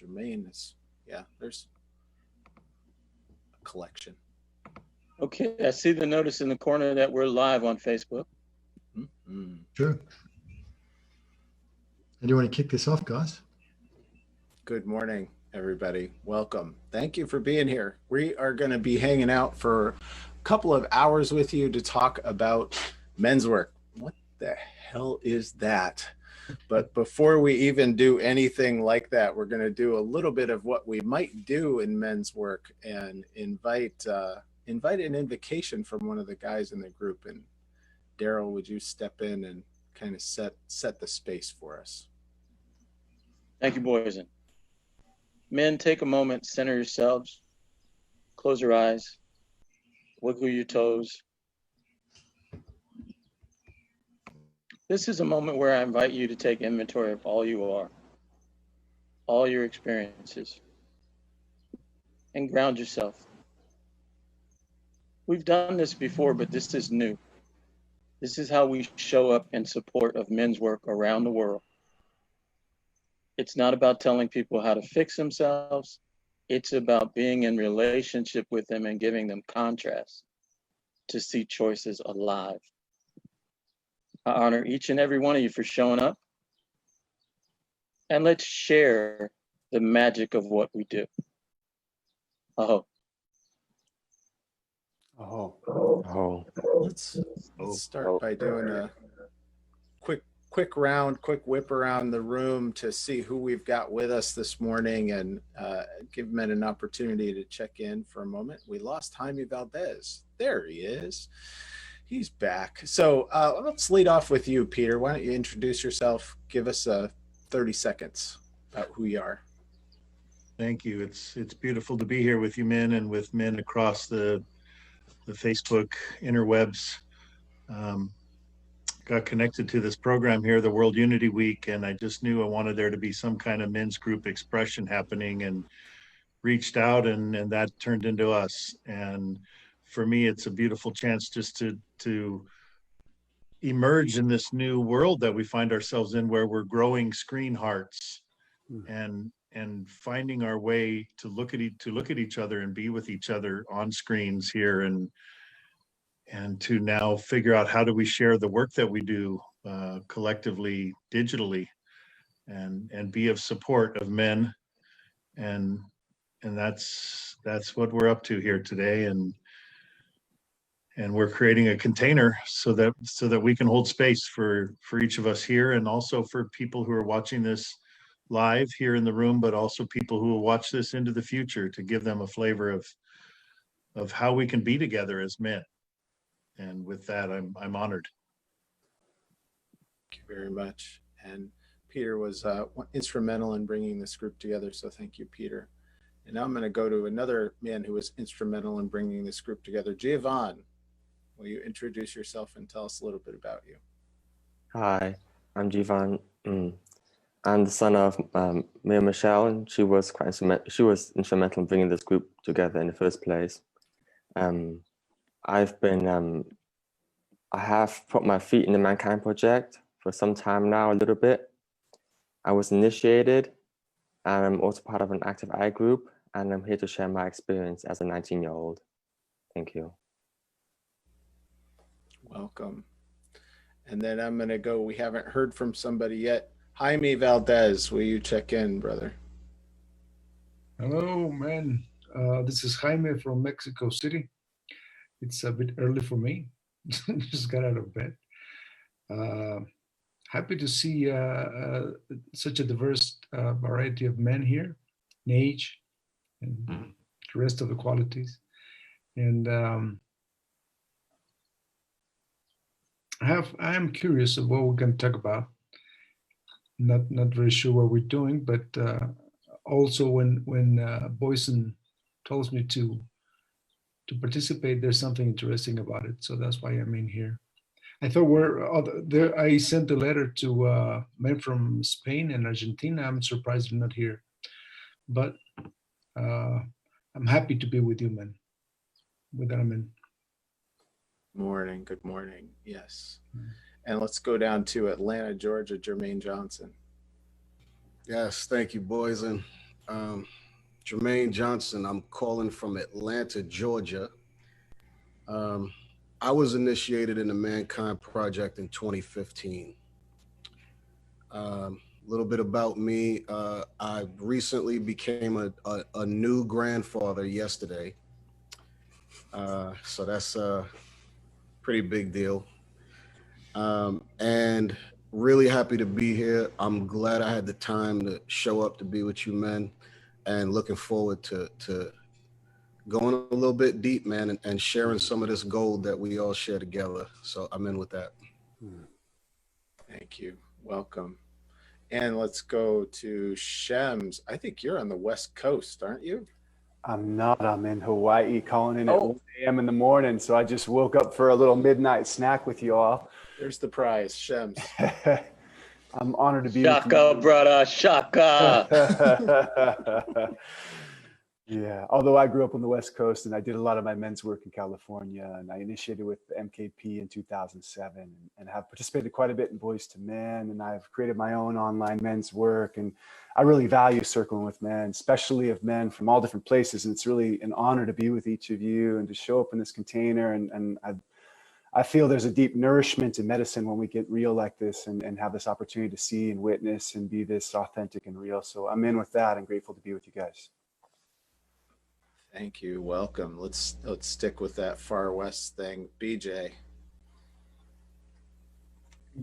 Jermaine is, yeah, there's a collection. Okay, I see the notice in the corner that we're live on Facebook. Mm-hmm. Sure. I do want to kick this off, guys. Good morning, everybody. Welcome. Thank you for being here. We are going to be hanging out for a couple of hours with you to talk about men's work. What the hell is that? But before we even do anything like that, we're going to do a little bit of what we might do in men's work and invite an invocation from one of the guys in the group. And Daryl, would you step in and kind of set the space for us? Thank you, Boysen. Men, take a moment, center yourselves, close your eyes, wiggle your toes. This is a moment where I invite you to take inventory of all you are, all your experiences, and ground yourself. We've done this before, but this is new. This is how we show up in support of men's work around the world. It's not about telling people how to fix themselves. It's about being in relationship with them and giving them contrast to see choices alive. I honor each and every one of you for showing up. And let's share the magic of what we do. Oh. Let's start by doing a quick whip around the room to see who we've got with us this morning and give men an opportunity to check in for a moment. We lost Jaime Valdez. There he is. He's back. So let's lead off with you, Peter. Why don't you introduce yourself? Give us 30 seconds about who you are. Thank you. It's beautiful to be here with you men and with men across the Facebook interwebs. Got connected to this program here, the World Unity Week, and I just knew I wanted there to be some kind of men's group expression happening and reached out and that turned into us. And for me, it's a beautiful chance just to emerge in this new world that we find ourselves in, where we're growing screen hearts and finding our way to look at each other and be with each other on screens here and to now figure out how do we share the work that we do collectively digitally and be of support of men and that's what we're up to here today and we're creating a container so that we can hold space for each of us here and also for people who are watching this live here in the room, but also people who will watch this into the future to give them a flavor of how we can be together as men. And with that, I'm honored. Thank you very much. And Peter was instrumental in bringing this group together, so thank you, Peter. And now I'm going to go to another man who was instrumental in bringing this group together. Giovanni, will you introduce yourself and tell us a little bit about you? Hi, I'm Giovanni. I'm the son of Mayor Michelle, and she was instrumental in bringing this group together in the first place. I have put my feet in the Mankind Project for some time now, a little bit. I was initiated, and I'm also part of an active eye group, and I'm here to share my experience as a 19-year-old. Thank you. Welcome. And then I'm going to go, we haven't heard from somebody yet. Jaime Valdez, will you check in, brother? Hello, man. This is Jaime from Mexico City. It's a bit early for me. Just got out of bed. Happy to see such a diverse variety of men here in age and the rest of the qualities. And I am curious of what we're going to talk about. Not very sure what we're doing, but also when Boysen tells me to participate, there's something interesting about it. So that's why I'm in here. I thought I sent a letter to men from Spain and Argentina. I'm surprised they're not here, but I'm happy to be with you, man. With that, I'm in. Morning. Good morning. Yes. And let's go down to Atlanta, Georgia, Jermaine Johnson. Yes, thank you, boys. And Jermaine Johnson. I'm calling from Atlanta, Georgia. I was initiated in the Mankind Project in 2015. A little bit about me. I recently became a new grandfather yesterday. So that's a pretty big deal. And really happy to be here. I'm glad I had the time to show up to be with you, men, and looking forward to going a little bit deep, man, and sharing some of this gold that we all share together. So I'm in with that. Thank you. Welcome. And let's go to Shems. I think you're on the West Coast, aren't you? I'm not. I'm in Hawaii, calling in at 1 a.m. in the morning. So I just woke up for a little midnight snack with you all. There's the prize, Shems. I'm honored to be Shaka, with you. brother, shaka. Yeah, although I grew up on the West Coast and I did a lot of my men's work in California, and I initiated with MKP in 2007 and have participated quite a bit in Boys to Men, and I've created my own online men's work, and I really value circling with men, especially of men from all different places, and it's really an honor to be with each of you and to show up in this container, and I feel there's a deep nourishment in medicine when we get real like this and have this opportunity to see and witness and be this authentic and real. So I'm in with that and grateful to be with you guys. Thank you. Welcome. Let's stick with that far west thing. BJ.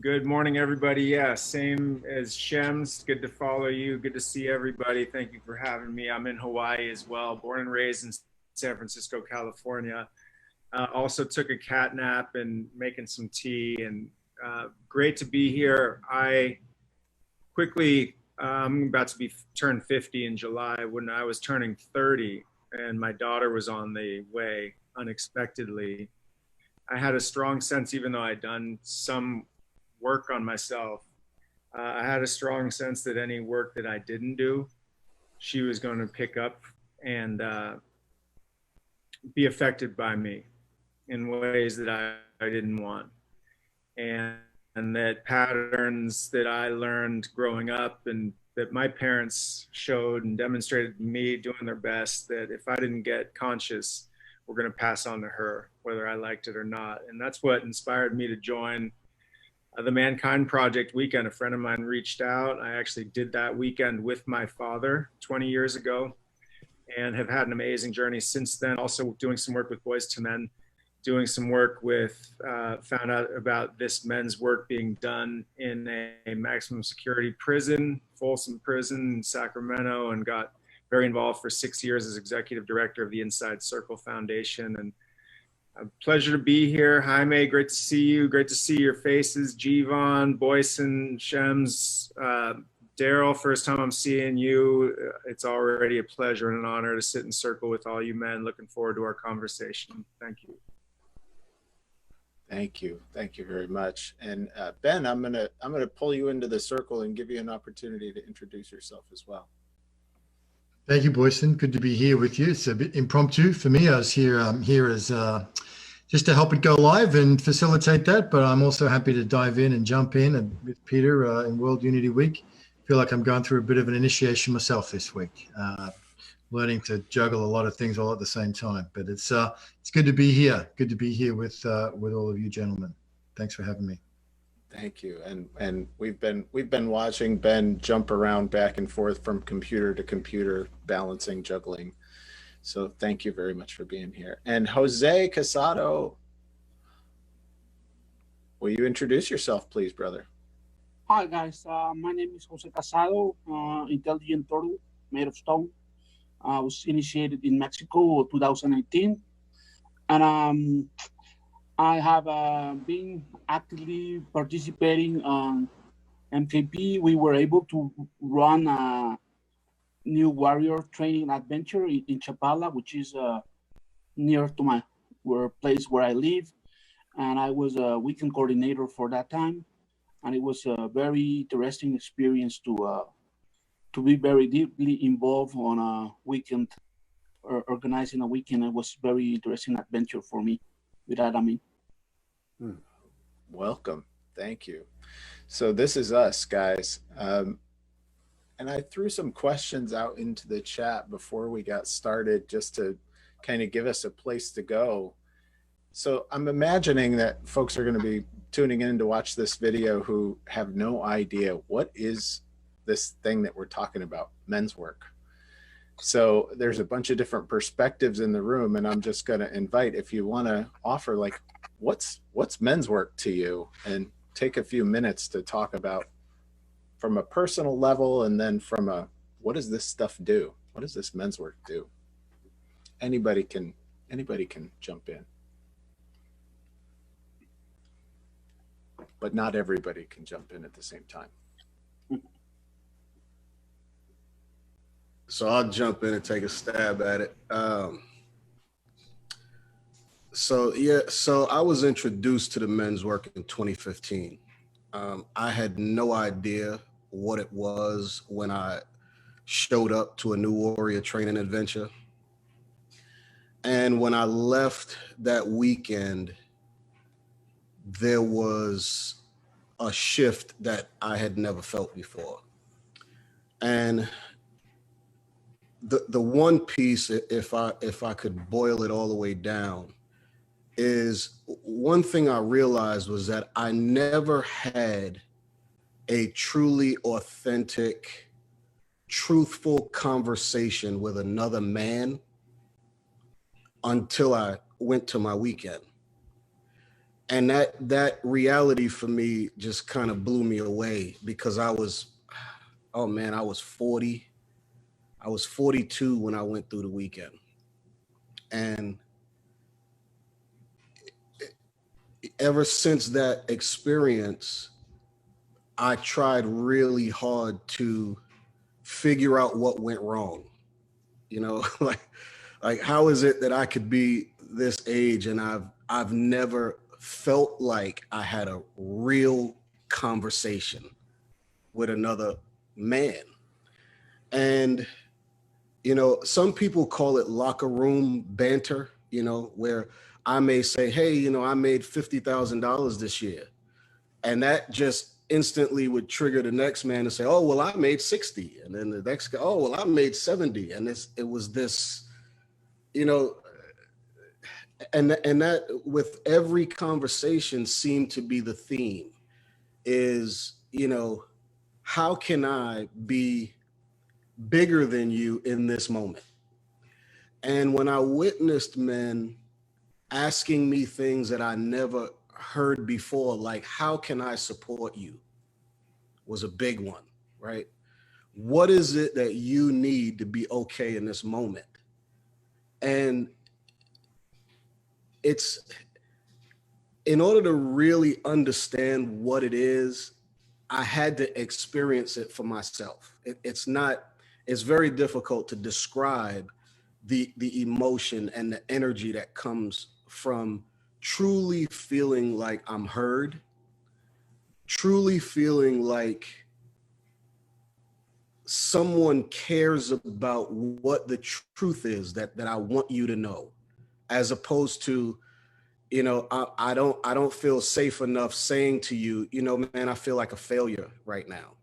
Good morning, everybody. Yeah, same as Shems. Good to follow you. Good to see everybody. Thank you for having me. I'm in Hawaii as well, born and raised in San Francisco, California. Also took a cat nap and making some tea, and great to be here. I'm about to turn 50 in July. When I was turning 30 and my daughter was on the way unexpectedly, I had a strong sense, even though I'd done some work on myself, I had a strong sense that any work that I didn't do, she was going to pick up and be affected by me in ways that I didn't want. And that patterns that I learned growing up and that my parents showed and demonstrated to me doing their best, that if I didn't get conscious, we're going to pass on to her, whether I liked it or not. And that's what inspired me to join the Mankind Project weekend. A friend of mine reached out. I actually did that weekend with my father 20 years ago and have had an amazing journey since then. Also doing some work with Boys to Men, doing some work with, found out about this men's work being done in a maximum security prison, Folsom Prison in Sacramento, and got very involved for 6 years as executive director of the Inside Circle Foundation. And a pleasure to be here. Jaime, great to see you. Great to see your faces. Jivan, Boyson, Shems, Daryl, first time I'm seeing you. It's already a pleasure and an honor to sit in circle with all you men. Looking forward to our conversation. Thank you. Thank you. Thank you very much. And Ben, I'm gonna pull you into the circle and give you an opportunity to introduce yourself as well. Thank you, Boyson. Good to be here with you. It's a bit impromptu for me. I was here as just to help it go live and facilitate that, but I'm also happy to dive in and jump in and with Peter in World Unity Week. I feel like I'm going through a bit of an initiation myself this week, learning to juggle a lot of things all at the same time. But it's good to be here. Good to be here with all of you gentlemen. Thanks for having me. Thank you. And we've been watching Ben jump around back and forth from computer to computer, balancing, juggling. So thank you very much for being here. And Jose Casado, will you introduce yourself, please, brother? Hi guys, my name is Jose Casado, intelligent turtle made of stone. I was initiated in Mexico 2019, and I have been actively participating on MKP. We were able to run a new warrior training adventure in Chapala, which is near to my place where I live, and I was a weekend coordinator for that time, and it was a very interesting experience to be very deeply involved on a weekend or organizing a weekend. It was very interesting adventure for me. With that, I mean. Welcome. Thank you. So this is us, guys. And I threw some questions out into the chat before we got started just to kind of give us a place to go. So I'm imagining that folks are going to be tuning in to watch this video who have no idea what is this thing that we're talking about, men's work. So there's a bunch of different perspectives in the room, and I'm just going to invite, if you want to offer, like, what's men's work to you, and take a few minutes to talk about from a personal level, and then from a, what does this stuff do? What does this men's work do? Anybody can jump in, but not everybody can jump in at the same time. So I'll jump in and take a stab at it. So I was introduced to the men's work in 2015. I had no idea what it was when I showed up to a New Warrior training adventure. And when I left that weekend, there was a shift that I had never felt before. And the one piece, if I could boil it all the way down, is one thing I realized was that I never had a truly authentic, truthful conversation with another man until I went to my weekend. And that reality for me just kind of blew me away, because I was 40. I was 42 when I went through the weekend. And ever since that experience, I tried really hard to figure out what went wrong. You know, like how is it that I could be this age and I've never felt like I had a real conversation with another man? And, you know, some people call it locker room banter, you know, where I may say, hey, you know, I made $50,000 this year. And that just instantly would trigger the next man to say, oh, well, I made 60. And then the next guy, oh, well, I made 70. And it was this, you know, and that with every conversation seemed to be the theme is, you know, how can I be bigger than you in this moment? And when I witnessed men asking me things that I never heard before, like, how can I support you, was a big one, right? What is it that you need to be okay in this moment? And it's, in order to really understand what it is, I had to experience it for myself. It's very difficult to describe the emotion and the energy that comes from truly feeling like I'm heard, truly feeling like someone cares about what the truth is that I want you to know, as opposed to, you know, I don't feel safe enough saying to you, you know, man, I feel like a failure right now,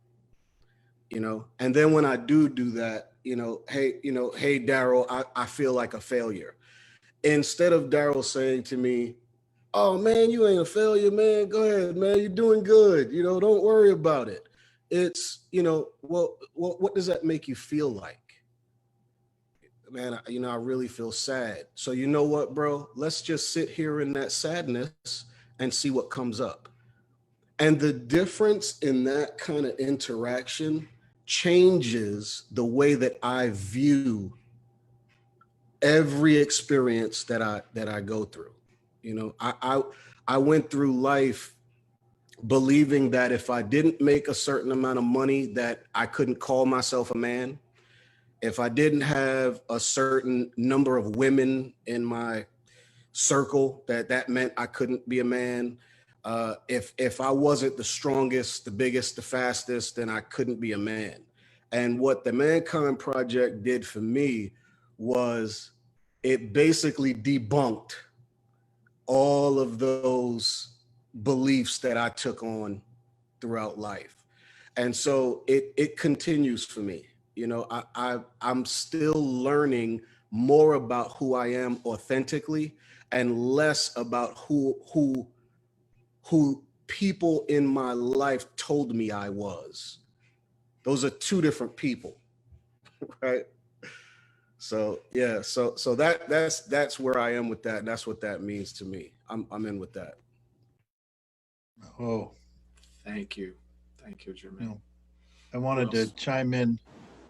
you know? And then when I do that, hey, Daryl, I feel like a failure. Instead of Daryl saying to me, oh man, you ain't a failure, man. Go ahead, man. You're doing good. You know, don't worry about it. It's, you know, well, what does that make you feel like? Man, I really feel sad. So you know what, bro? Let's just sit here in that sadness and see what comes up. And the difference in that kind of interaction changes the way that I view every experience that I go through. You know, I went through life believing that if I didn't make a certain amount of money, that I couldn't call myself a man. If I didn't have a certain number of women in my circle, that meant I couldn't be a man. If I wasn't the strongest, the biggest, the fastest, then I couldn't be a man. And what the Mankind Project did for me was it basically debunked all of those beliefs that I took on throughout life. And so it continues for me. You know, I'm still learning more about who I am authentically and less about who people in my life told me I was. Those are two different people, right? So yeah, so that's where I am with that. And that's what that means to me. I'm in with that. Oh, Thank you. Thank you, Jermaine. no. I wanted to chime in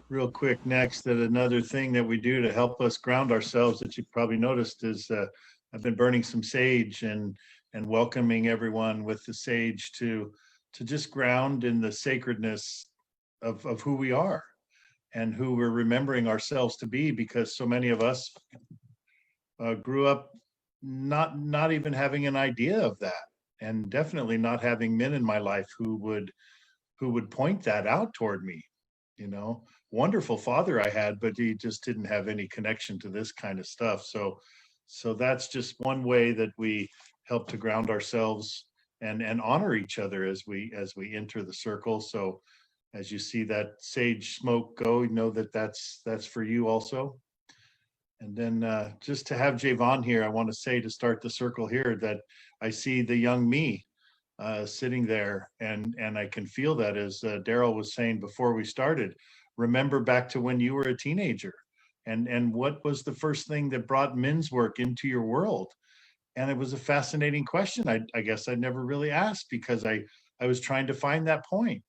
real quick next that another thing that we do to help us ground ourselves that you've probably noticed is I've been burning some sage and welcoming everyone with the sage to just ground in the sacredness of who we are and who we're remembering ourselves to be, because so many of us grew up not even having an idea of that, and definitely not having men in my life who would point that out toward me. You know, wonderful father I had, but he just didn't have any connection to this kind of stuff. So that's just one way that we help to ground ourselves and honor each other as we enter the circle. So as you see that sage smoke go, you know that that's for you also. And then just to have Javon here, I want to say to start the circle here that I see the young me sitting there, and I can feel that, as Daryl was saying before we started. Remember back to when you were a teenager, and what was the first thing that brought men's work into your world? And it was a fascinating question. I guess I never really asked, because I was trying to find that point,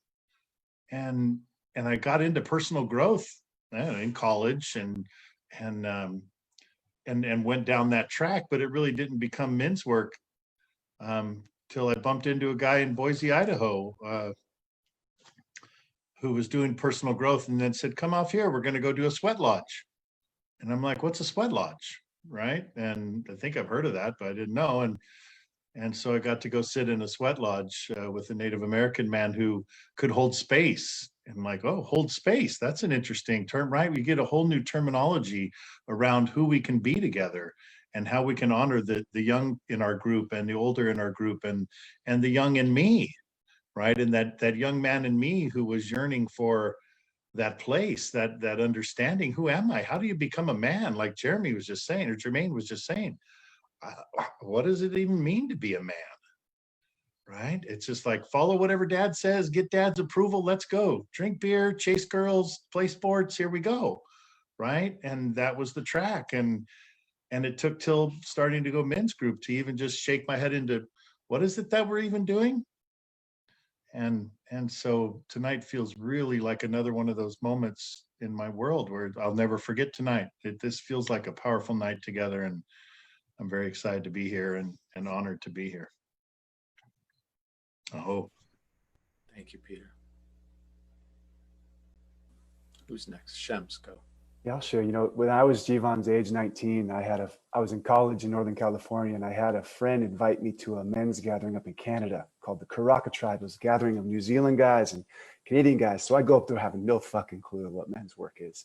and I got into personal growth in college and went down that track, but it really didn't become men's work till I bumped into a guy in Boise, Idaho, who was doing personal growth, and then said, "Come off here, we're going to go do a sweat lodge." And I'm like, "What's a sweat lodge?" Right? And I think I've heard of that, but I didn't know. And so I got to go sit in a sweat lodge with a Native American man who could hold space. And I'm like, oh, hold space. That's an interesting term, right? We get a whole new terminology around who we can be together and how we can honor the young in our group and the older in our group and the young in me, right? And that young man in me who was yearning for that place, that understanding. Who am I? How do you become a man? Like Jeremy was just saying, or Jermaine was just saying, what does it even mean to be a man? Right? It's just like, follow whatever dad says, get dad's approval, let's go. Drink beer, chase girls, play sports, here we go. Right? And that was the track. And it took till starting to go men's group to even just shake my head into, what is it that we're even doing? And so tonight feels really like another one of those moments in my world where I'll never forget tonight. This feels like a powerful night together, and I'm very excited to be here and honored to be here. I hope. Thank you, Peter. Who's next? Shems, go. Yeah, I'll share. You know, when I was Javon's age, 19, I was in college in Northern California, and I had a friend invite me to a men's gathering up in Canada called the Karaka Tribe. It was a gathering of New Zealand guys and Canadian guys. So I go up there having no fucking clue what men's work is.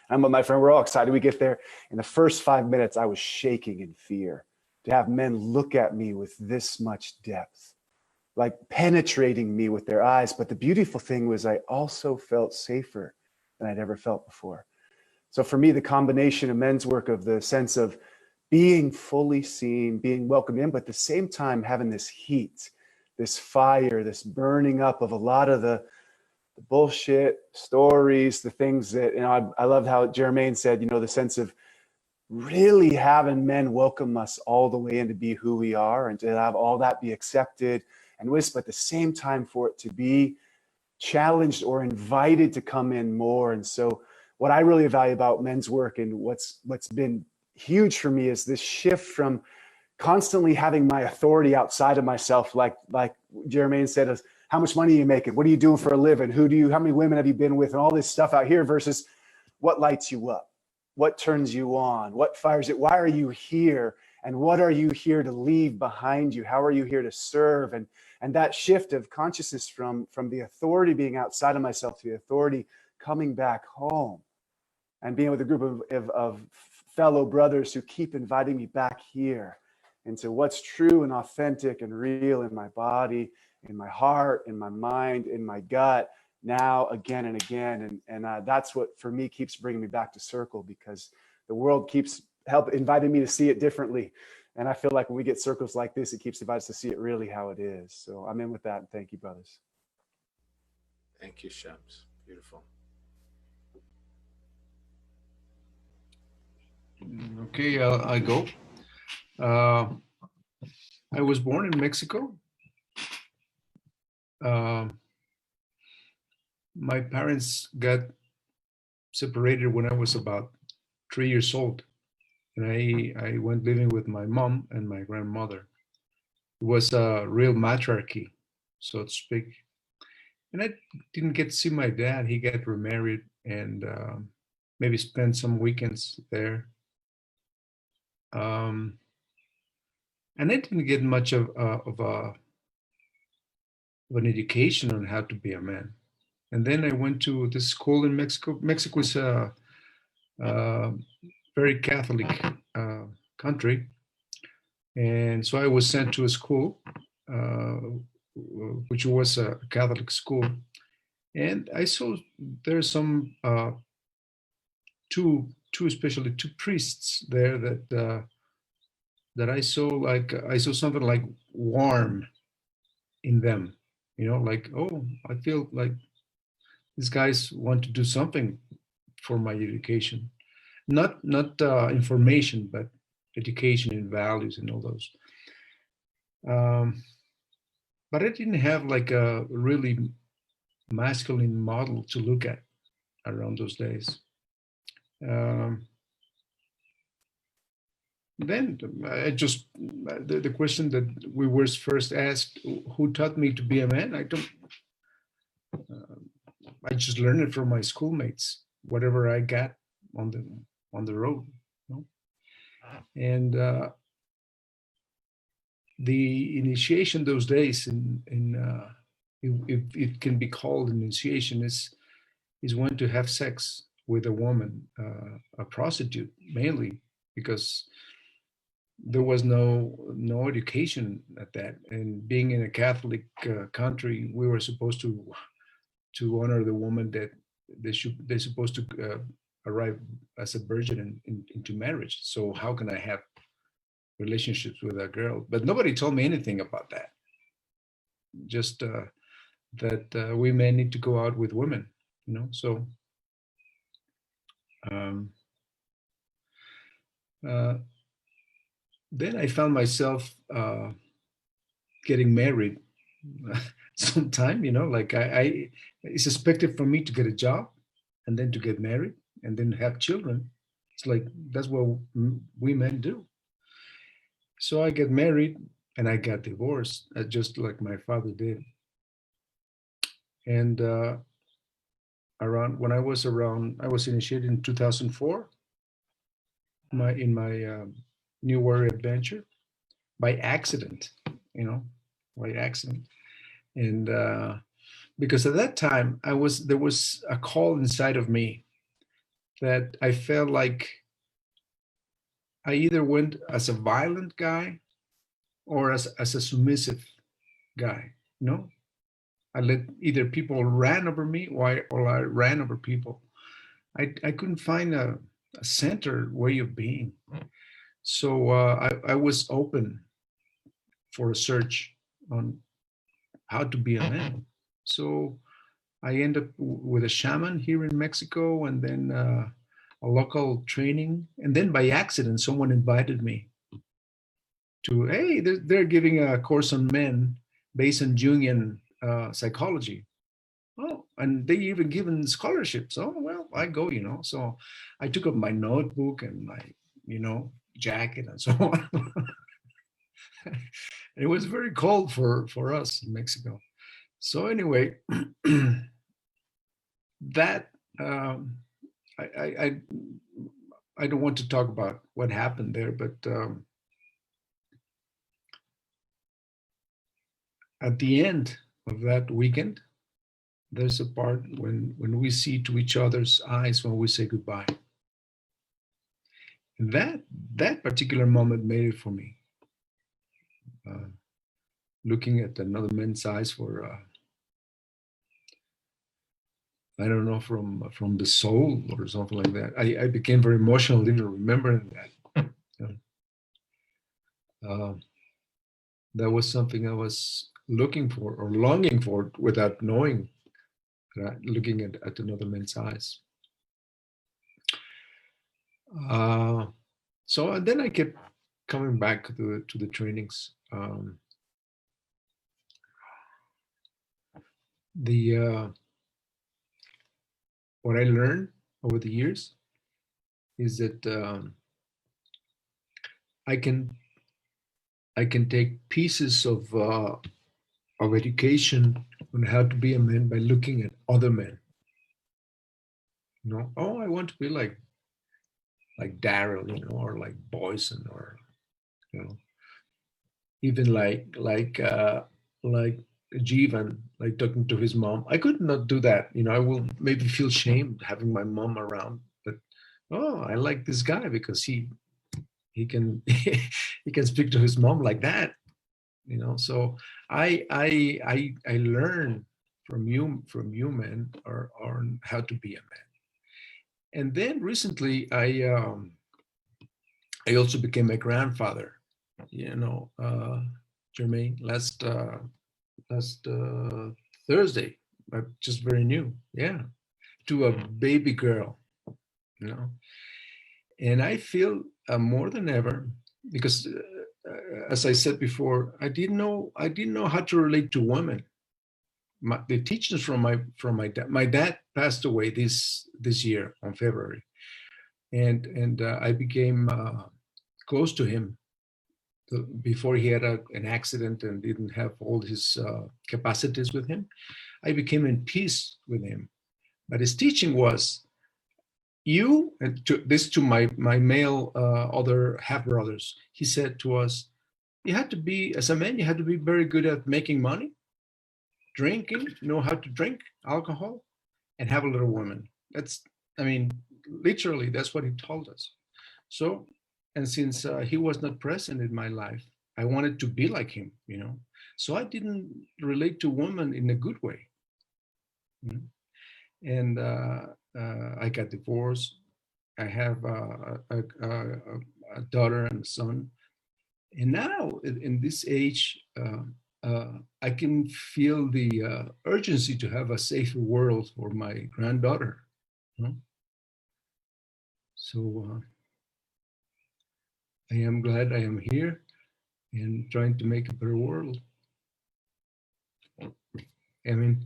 I'm with my friend. We're all excited. We get there. In the first 5 minutes, I was shaking in fear to have men look at me with this much depth, like penetrating me with their eyes. But the beautiful thing was I also felt safer than I'd ever felt before. So for me, the combination of men's work, of the sense of being fully seen, being welcomed in, but at the same time having this heat, this fire, this burning up of a lot of the bullshit stories, the things that, you know, I loved how Jermaine said, you know, the sense of really having men welcome us all the way in to be who we are and to have all that be accepted and but at the same time for it to be challenged or invited to come in more. And so what I really value about men's work and what's been huge for me is this shift from constantly having my authority outside of myself, like Jermaine said, is how much money are you making? What are you doing for a living? How many women have you been with? And all this stuff out here versus what lights you up, what turns you on, what fires it, why are you here? And what are you here to leave behind you? How are you here to serve? And that shift of consciousness from the authority being outside of myself to the authority coming back home and being with a group of fellow brothers who keep inviting me back here into what's true and authentic and real in my body, in my heart, in my mind, in my gut, now again and again. And that's what for me keeps bringing me back to Circle, because the world keeps inviting me to see it differently. And I feel like when we get circles like this, it keeps inviting us to see it really how it is. So I'm in with that. And thank you, brothers. Thank you, Shems. Beautiful. Okay, I go. I was born in Mexico. My parents got separated when I was about 3 years old. And I went living with my mom and my grandmother. It was a real matriarchy, so to speak. And I didn't get to see my dad. He got remarried and maybe spent some weekends there. And I didn't get much of an education on how to be a man. And then I went to this school in Mexico. Mexico is a very Catholic country. And so I was sent to a school, which was a Catholic school. And I saw there's some especially two priests there that I saw something like warm in them, like, oh, I feel like these guys want to do something for my education, not information, but education and values and all those. But I didn't have like a really masculine model to look at around those days. Then I just, the question that we were first asked, who taught me to be a man? I just learned it from my schoolmates, whatever I got on the road. And the initiation those days, if it can be called an initiation, is when to have sex with a woman, a prostitute mainly, because there was no education at that. And being in a Catholic country, we were supposed to honor the woman that they're supposed to arrive as a virgin into marriage. So how can I have relationships with a girl? But nobody told me anything about that. Just that we men need to go out with women, So then I found myself getting married sometime, like it's expected for me to get a job and then to get married and then have children. It's like, that's what we men do. So I get married and I got divorced, just like my father did. And when I was initiated in 2004 in my New Warrior adventure by accident, by accident. And because at that time there was a call inside of me that I felt like I either went as a violent guy or as a submissive guy, I let either people ran over me or I ran over people. I couldn't find a center way of being. So I was open for a search on how to be a man. So I ended up with a shaman here in Mexico, and then a local training. And then by accident, someone invited me to, hey, they're giving a course on men based on Jungian psychology. Oh, and they even given scholarships. Oh, well, I go, So I took up my notebook and my, jacket and so on. It was very cold for us in Mexico. So anyway, that I don't want to talk about what happened there, but at the end of that weekend, there's a part when we see to each other's eyes when we say goodbye. And that particular moment made it for me. Looking at another man's eyes for I don't know, from the soul or something like that. I became very emotional even remembering that. That was something I was looking for or longing for without knowing, looking at another man's eyes. So and then I kept coming back to the trainings. What I learned over the years is that I can take pieces of education on how to be a man by looking at other men. You know, oh, I want to be like Daryl, you know, or like Boyson, or you know, even like Jeevan, like talking to his mom. I could not do that. You know, I will maybe feel shamed having my mom around, but oh, I like this guy because he can he can speak to his mom like that. You know, so I learn from you men, or how to be a man. And then recently I also became a grandfather, you know, Jermaine, last Thursday, just very new, yeah, to a baby girl, you know. And I feel more than ever, because as I said before, I didn't know how to relate to women. The teachings from my dad. My dad passed away this year on February, and I became close to him before he had an accident and didn't have all his capacities with him. I became in peace with him, but his teaching was, you, and to my male other half brothers, he said to us, you had to be, as a man, you had to be very good at making money, drinking, know how to drink alcohol, and have a little woman. That's, I mean, literally, that's what he told us. So, and since he was not present in my life, I wanted to be like him, you know. So I didn't relate to women in a good way. And I got divorced. I have a daughter and a son. And now, in this age, I can feel the urgency to have a safer world for my granddaughter. So I am glad I am here and trying to make a better world. Amen.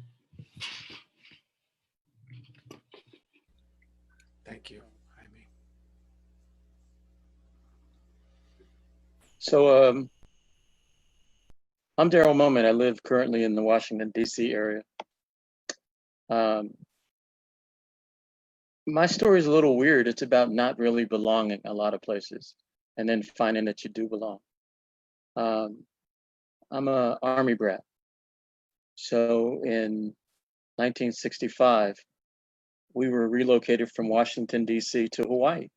Thank you, Jaime. So I'm Daryl Moment. I live currently in the Washington, D.C. area. My story is a little weird. It's about not really belonging a lot of places and then finding that you do belong. I'm an Army brat. So in 1965, we were relocated from Washington, D.C. to Hawaii.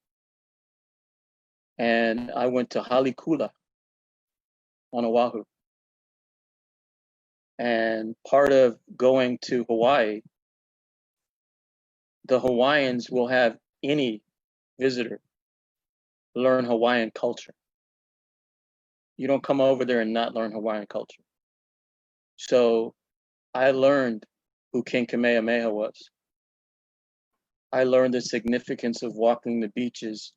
And I went to Halikula on Oahu. And part of going to Hawaii, the Hawaiians will have any visitor learn Hawaiian culture. You don't come over there and not learn Hawaiian culture. So I learned who King Kamehameha was. I learned the significance of walking the beaches,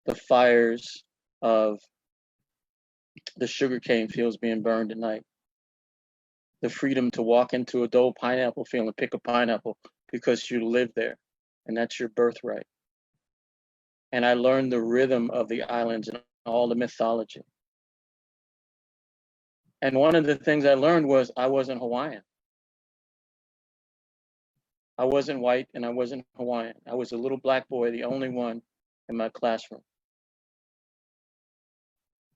the fires of the sugarcane fields being burned at night, the freedom to walk into a Dole pineapple field and pick a pineapple because you live there and that's your birthright. And I learned the rhythm of the islands and all the mythology. And one of the things I learned was I wasn't Hawaiian. I wasn't white and I wasn't Hawaiian. I was a little black boy, the only one in my classroom.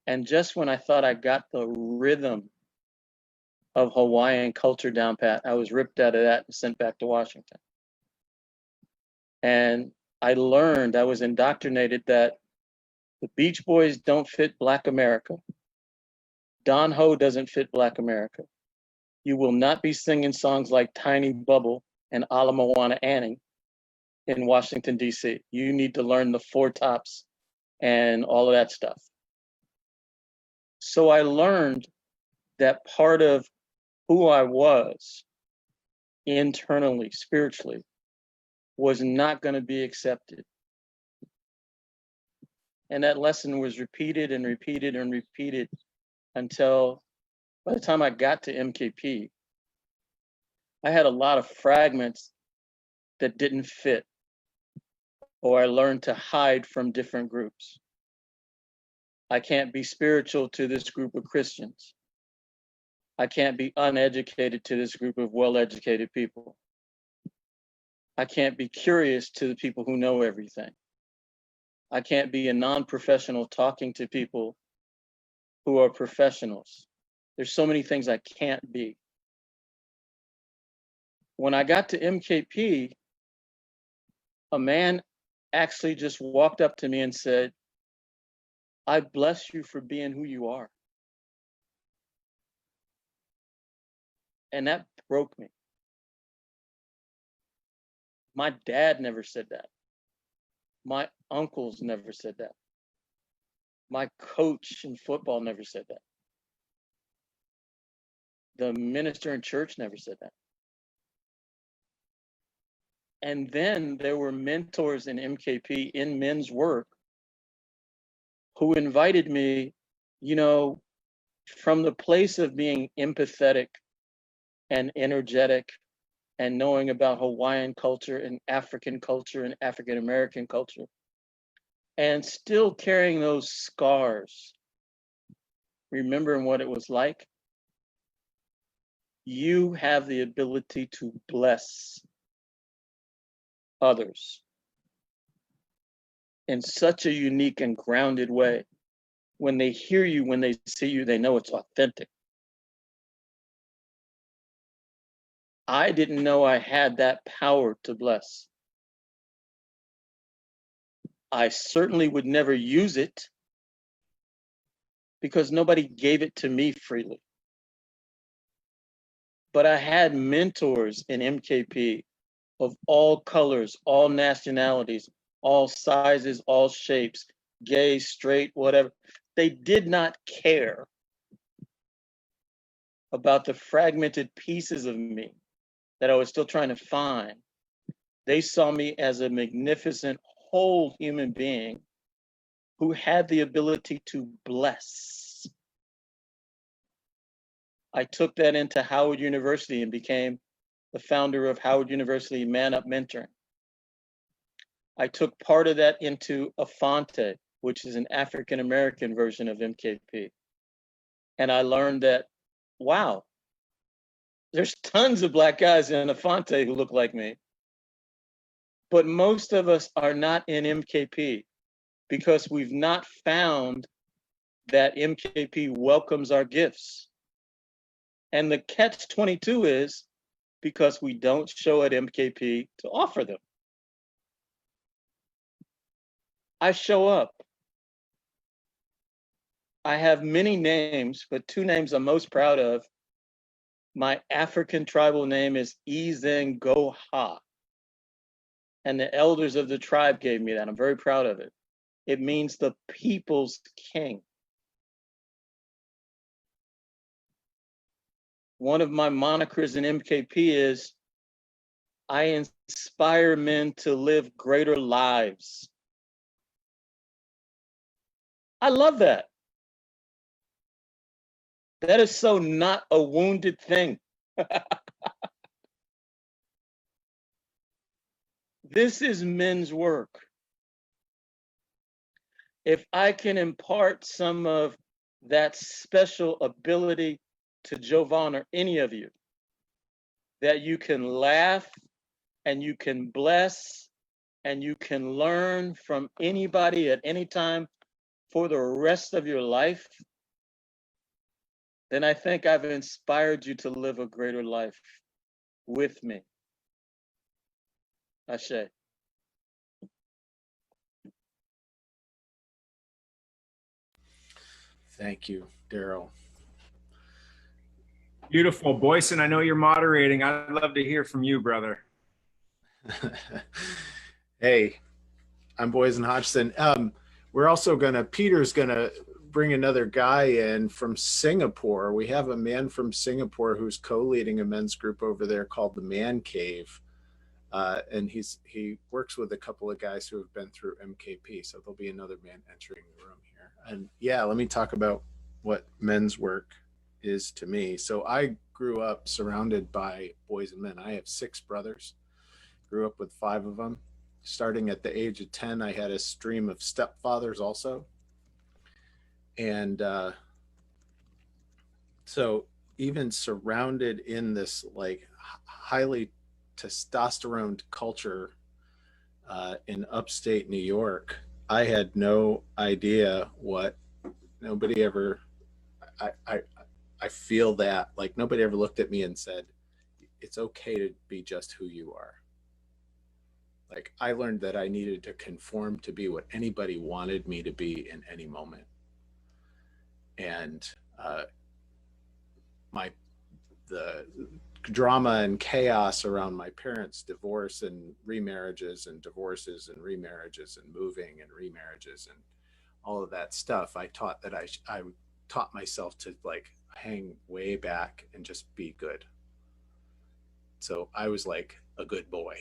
And just when I thought I got the rhythm of Hawaiian culture down pat, I was ripped out of that and sent back to Washington. And I learned, I was indoctrinated that the Beach Boys don't fit Black America. Don Ho doesn't fit Black America. You will not be singing songs like Tiny Bubble and Ala Moana Anning in Washington, D.C. You need to learn the four tops and all of that stuff. So I learned that part of who I was internally, spiritually, was not going to be accepted. And that lesson was repeated and repeated and repeated until by the time I got to MKP, I had a lot of fragments that didn't fit, or I learned to hide from different groups. I can't be spiritual to this group of Christians. I can't be uneducated to this group of well-educated people. I can't be curious to the people who know everything. I can't be a non-professional talking to people who are professionals. There's so many things I can't be. When I got to MKP, a man actually just walked up to me and said, "I bless you for being who you are." And that broke me. My dad never said that. My uncles never said that. My coach in football never said that. The minister in church never said that. And then there were mentors in MKP in men's work who invited me, you know, from the place of being empathetic and energetic and knowing about Hawaiian culture and African African-American culture, and still carrying those scars, remembering what it was like. You have the ability to bless others in such a unique and grounded way. When they hear you, when they see you, they know it's authentic. I didn't know I had that power to bless. I certainly would never use it because nobody gave it to me freely. But I had mentors in MKP of all colors, all nationalities, all sizes, all shapes, gay, straight, whatever. They did not care about the fragmented pieces of me that I was still trying to find. They saw me as a magnificent whole human being who had the ability to bless. I took that into Howard University and became the founder of Howard University Man Up Mentoring. I took part of that into Afante, which is an African-American version of MKP. And I learned that, wow, there's tons of Black guys in Afante who look like me. But most of us are not in MKP because we've not found that MKP welcomes our gifts. And the catch-22 is because we don't show at MKP to offer them. I show up. I have many names, but two names I'm most proud of. My African tribal name is Izengoha. And the elders of the tribe gave me that. I'm very proud of it. It means the people's king. One of my monikers in MKP is I inspire men to live greater lives. I love that. That is so not a wounded thing. This is men's work. If I can impart some of that special ability to Jovan or any of you, that you can laugh and you can bless and you can learn from anybody at any time for the rest of your life, then I think I've inspired you to live a greater life with me. Ashe. Thank you, Daryl. Beautiful. Boyson, I know you're moderating. I'd love to hear from you, brother. Hey, I'm Boysen Hodgson. We're also Peter's gonna bring another guy in from Singapore. We have a man from Singapore who's co-leading a men's group over there called the Man Cave. And he works with a couple of guys who have been through MKP. So there'll be another man entering the room here. And yeah, let me talk about what men's work is to me. So I grew up surrounded by boys and men. I have 6 brothers, grew up with 5 of them. Starting at the age of 10, I had a stream of stepfathers also. And so even surrounded in this like highly testosterone culture in upstate New York, I had no idea what nobody ever, I feel that like nobody ever looked at me and said, it's okay to be just who you are. Like I learned that I needed to conform to be what anybody wanted me to be in any moment. And the drama and chaos around my parents' divorce and remarriages and divorces and remarriages and moving and remarriages and all of that stuff, I taught that I taught myself to like hang way back and just be good. So I was like a good boy.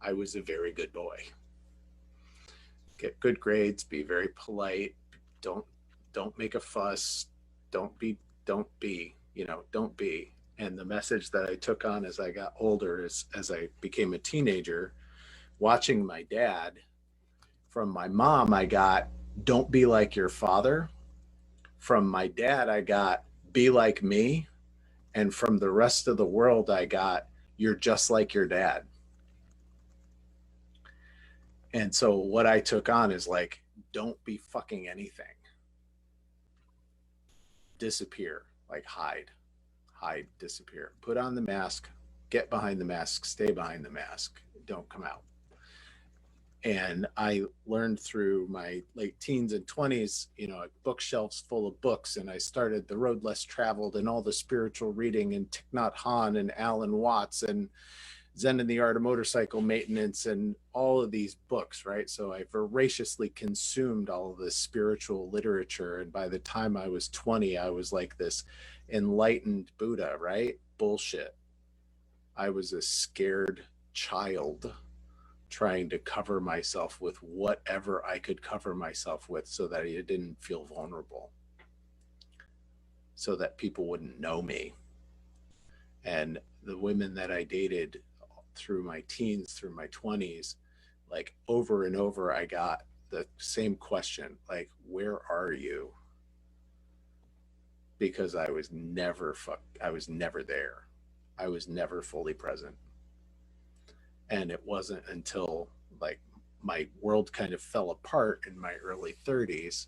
I was a very good boy. Get good grades, be very polite, don't make a fuss, don't be, don't be. And the message that I took on as I got older is as I became a teenager, watching my dad, from my mom, I got, don't be like your father. From my dad, I got, be like me. And from the rest of the world, I got, you're just like your dad. And so what I took on is like, don't be fucking anything. Disappear, like hide, disappear. Put on the mask, get behind the mask, stay behind the mask, don't come out. And I learned through my late teens and 20s, bookshelves full of books. And I started The Road Less Traveled and all the spiritual reading and Thich Nhat Hanh and Alan Watts and Zen and the Art of Motorcycle Maintenance and all of these books, right? So I voraciously consumed all of this spiritual literature. And by the time I was 20, I was like this enlightened Buddha, right? Bullshit. I was a scared child trying to cover myself with whatever I could cover myself with so that I didn't feel vulnerable, so that people wouldn't know me. And the women that I dated through my teens, through my 20s, like over and over, I got the same question, like, where are you? Because I was never there. I was never fully present. And it wasn't until like my world kind of fell apart in my early 30s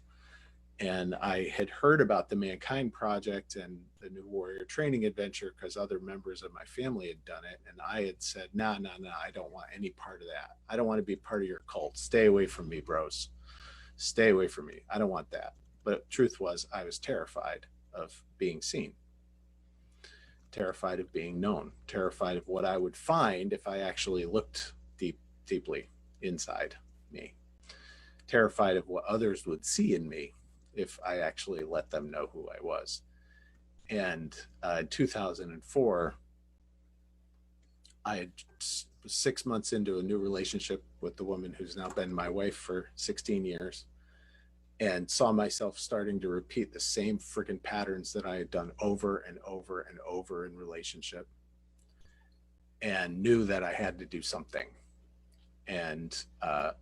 and I had heard about the Mankind Project and the New Warrior Training Adventure because other members of my family had done it. And I had said, no, I don't want any part of that. I don't want to be part of your cult. Stay away from me, bros. Stay away from me. I don't want that. But truth was, I was terrified of being seen, terrified of being known, terrified of what I would find if I actually looked deeply inside me, terrified of what others would see in me if I actually let them know who I was. And in 2004, I had 6 months into a new relationship with the woman who's now been my wife for 16 years and saw myself starting to repeat the same freaking patterns that I had done over and over and over in relationship, and knew that I had to do something. And a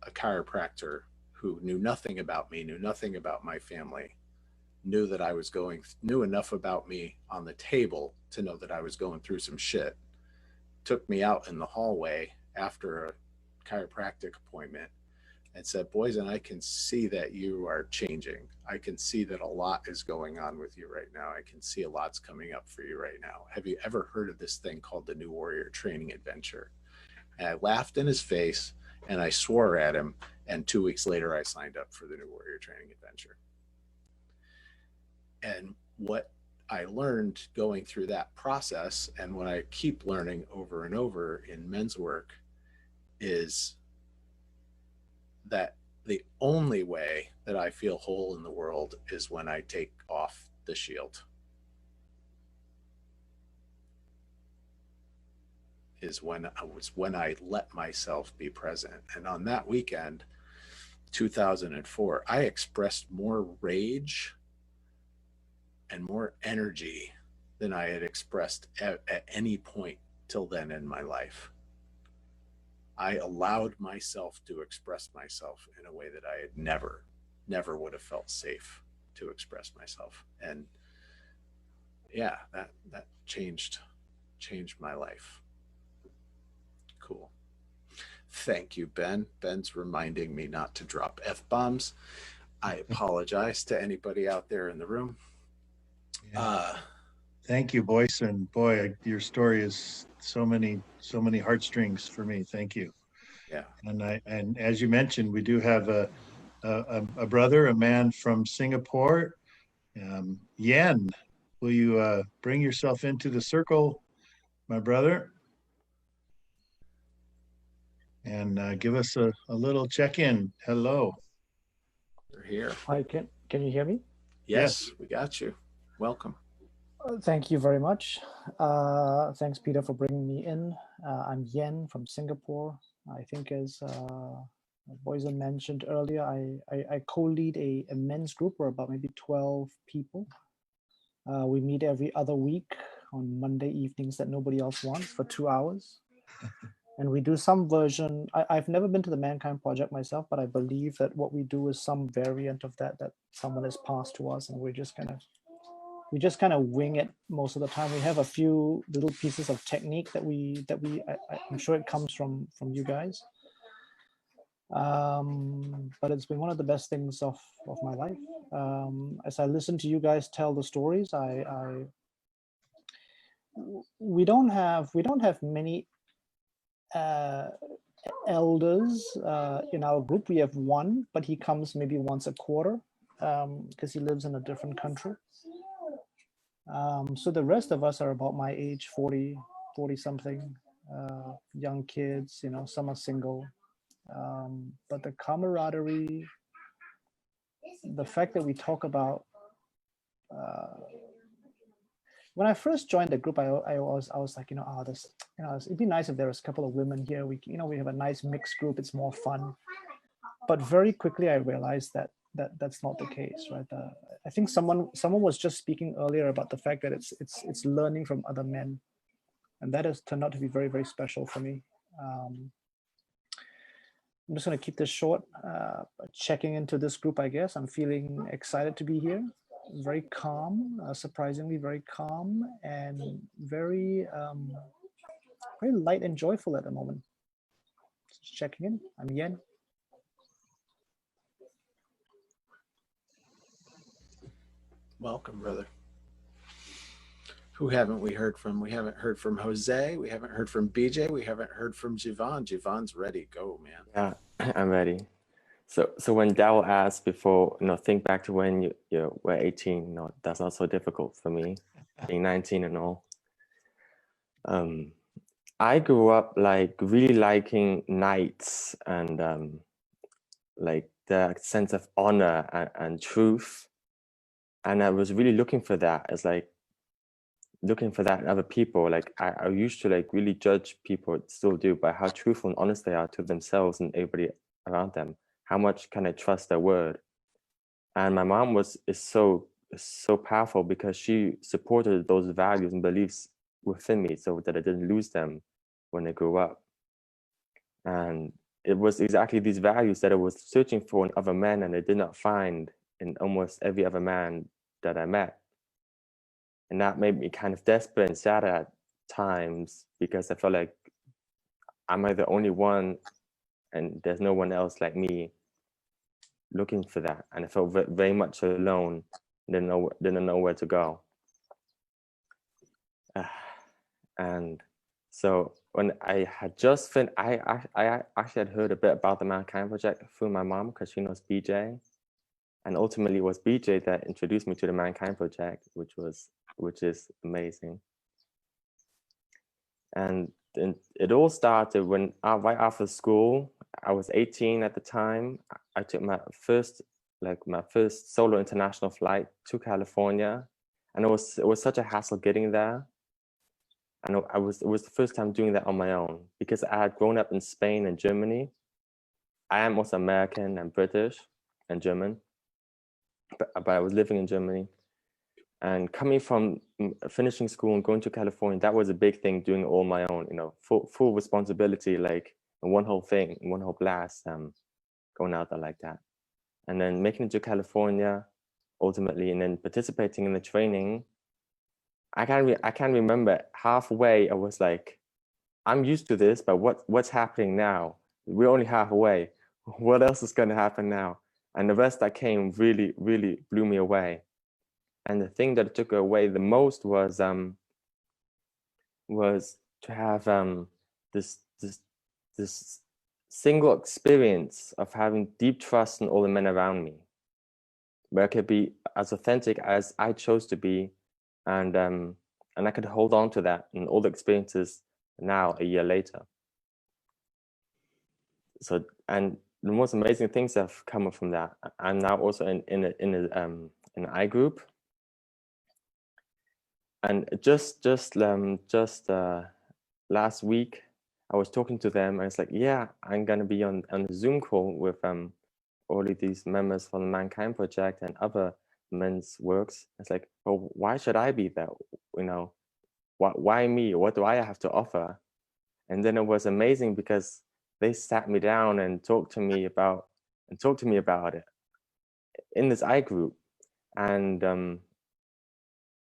chiropractor who knew nothing about me, knew nothing about my family, knew enough about me on the table to know that I was going through some shit, took me out in the hallway after a chiropractic appointment and said, Boysen, I can see that you are changing. I can see that a lot is going on with you right now. I can see a lot's coming up for you right now. Have you ever heard of this thing called the New Warrior Training Adventure? And I laughed in his face and I swore at him. And 2 weeks later, I signed up for the New Warrior Training Adventure. And what I learned going through that process, and what I keep learning over and over in men's work, is that the only way that I feel whole in the world is when I take off the shield. Is when I let myself be present. And on that weekend, 2004, I expressed more rage and more energy than I had expressed at any point till then in my life. I allowed myself to express myself in a way that I had never would have felt safe to express myself. And yeah, that changed my life. Cool. Thank you, Ben. Ben's reminding me not to drop F-bombs. I apologize to anybody out there in the room. Yeah. Thank you, Boyson. Boy, your story is so many heartstrings for me. Thank you. Yeah. And as you mentioned, we do have a brother, a man from Singapore. Yen, will you bring yourself into the circle, my brother? And give us a little check-in. Hello. You're here. Hi, can you hear me? Yes, we got you. Welcome. Thank you very much. Thanks, Peter, for bringing me in. I'm Yen from Singapore. I think as Boyson mentioned earlier, I co-lead a men's group. We're about maybe 12 people. We meet every other week on Monday evenings that nobody else wants for 2 hours. And we do some version. I've never been to the Mankind Project myself, but I believe that what we do is some variant of that someone has passed to us, and we just kind of wing it most of the time. We have a few little pieces of technique that I'm sure it comes from you guys. But it's been one of the best things of my life. As I listen to you guys tell the stories, we don't have many elders in our group. We have one, but he comes maybe once a quarter because he lives in a different country. So the rest of us are about my age, 40 something, young kids, some are single. But the camaraderie, the fact that we talk about, when I first joined the group, I was like, it'd be nice if there was a couple of women here. We have a nice mixed group. It's more fun. But very quickly I realized that that's not the case, right? I think someone was just speaking earlier about the fact that it's learning from other men, and that has turned out to be very, very special for me. I'm just going to keep this short. Checking into this group, I guess. I'm feeling excited to be here. Very calm, surprisingly very calm, and very light and joyful at the moment. Just checking in. I'm Yen. Welcome, brother. Who haven't we heard from? We haven't heard from Jose. We haven't heard from BJ. We haven't heard from Jivan. Jivan's ready. Go, man. Yeah, I'm ready. So when Daryl asked before, think back to when you were 18. That's not so difficult for me, being 19 and all. I grew up really liking knights and like the sense of honor and truth, and I was really looking for that. It's like looking for that in other people. Like I used to really judge people, still do, by how truthful and honest they are to themselves and everybody around them. How much can I trust their word? And my mom is so powerful because she supported those values and beliefs within me so that I didn't lose them when I grew up. And it was exactly these values that I was searching for in other men, and I did not find in almost every other man that I met. And that made me kind of desperate and sad at times, because I felt like, am I the only one and there's no one else like me looking for that? And I felt very much alone, didn't know where to go. And so when I had just finished, I actually had heard a bit about the Mankind Project through my mom, because she knows BJ. And ultimately it was BJ that introduced me to the Mankind Project, which was which is amazing. And it all started when right after school. I was 18 at the time. I took my first solo international flight to California, and it was such a hassle getting there. And it was the first time doing that on my own, because I had grown up in Spain and Germany. I am also American and British and German, but I was living in Germany. And coming from finishing school and going to California, that was a big thing, doing it all on my own, full responsibility, like one whole thing, one whole blast, going out there like that. And then making it to California ultimately, and then participating in the training. I can't remember, halfway I was like, I'm used to this, but what's happening now? We're only halfway. What else is going to happen now? And the rest that came really, really blew me away. And the thing that took away the most was to have this single experience of having deep trust in all the men around me, where I could be as authentic as I chose to be, and I could hold on to that in all the experiences now, a year later. So, and the most amazing things have come from that. I'm now also in an I group. And just last week, I was talking to them, and it's like, yeah, I'm gonna be on a Zoom call with all of these members from the Mankind Project and other men's works. It's like, well, why should I be there? Why me? What do I have to offer? And then it was amazing because they sat me down and talked to me about it in this I group, and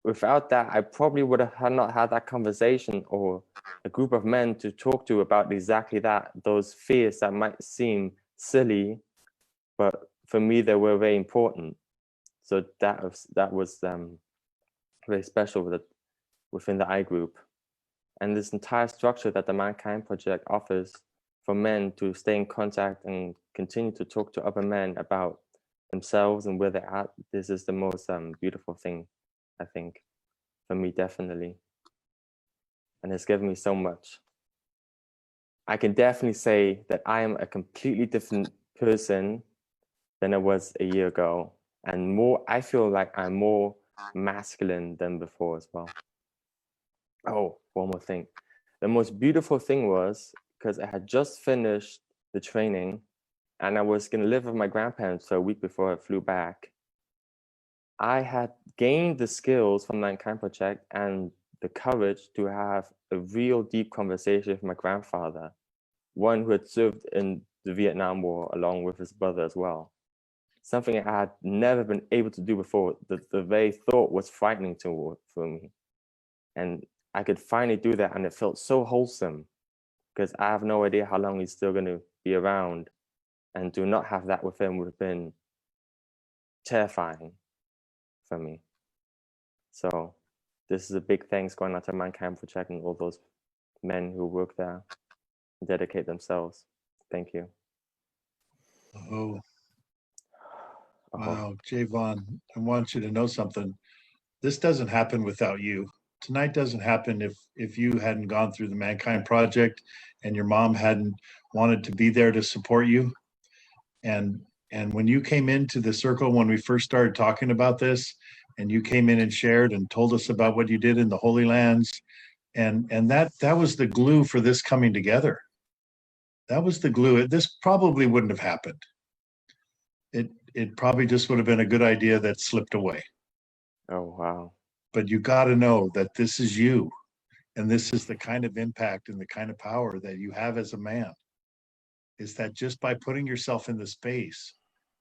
without that, I probably would have not had that conversation or a group of men to talk to about exactly that, those fears that might seem silly, but for me, they were very important. So that was very special within the I group. And this entire structure that the Mankind Project offers for men to stay in contact and continue to talk to other men about themselves and where they're at, this is the most beautiful thing, I think, for me, definitely. And it's given me so much. I can definitely say that I am a completely different person than I was a year ago. And I feel like I'm more masculine than before as well. Oh, one more thing. The most beautiful thing was, because I had just finished the training and I was going to live with my grandparents for a week before I flew back. I had gained the skills from the Mankind Project and the courage to have a real deep conversation with my grandfather, one who had served in the Vietnam War along with his brother as well. Something I had never been able to do before. The very thought was frightening for me. And I could finally do that, and it felt so wholesome, because I have no idea how long he's still going to be around, and to not have that with him would have been terrifying for me. So this is a big thanks going out to Mankind Project and all those men who work there and dedicate themselves. Thank you. Oh, wow, Javon, I want you to know something. This doesn't happen without you. Tonight doesn't happen if you hadn't gone through the Mankind Project and your mom hadn't wanted to be there to support you. And when you came into the circle, when we first started talking about this, and you came in and shared and told us about what you did in the Holy Lands, and that was the glue for this coming together. That was the glue. This probably wouldn't have happened. It probably just would have been a good idea that slipped away. Oh, wow. But you got to know that this is you, and this is the kind of impact and the kind of power that you have as a man, is that just by putting yourself in the space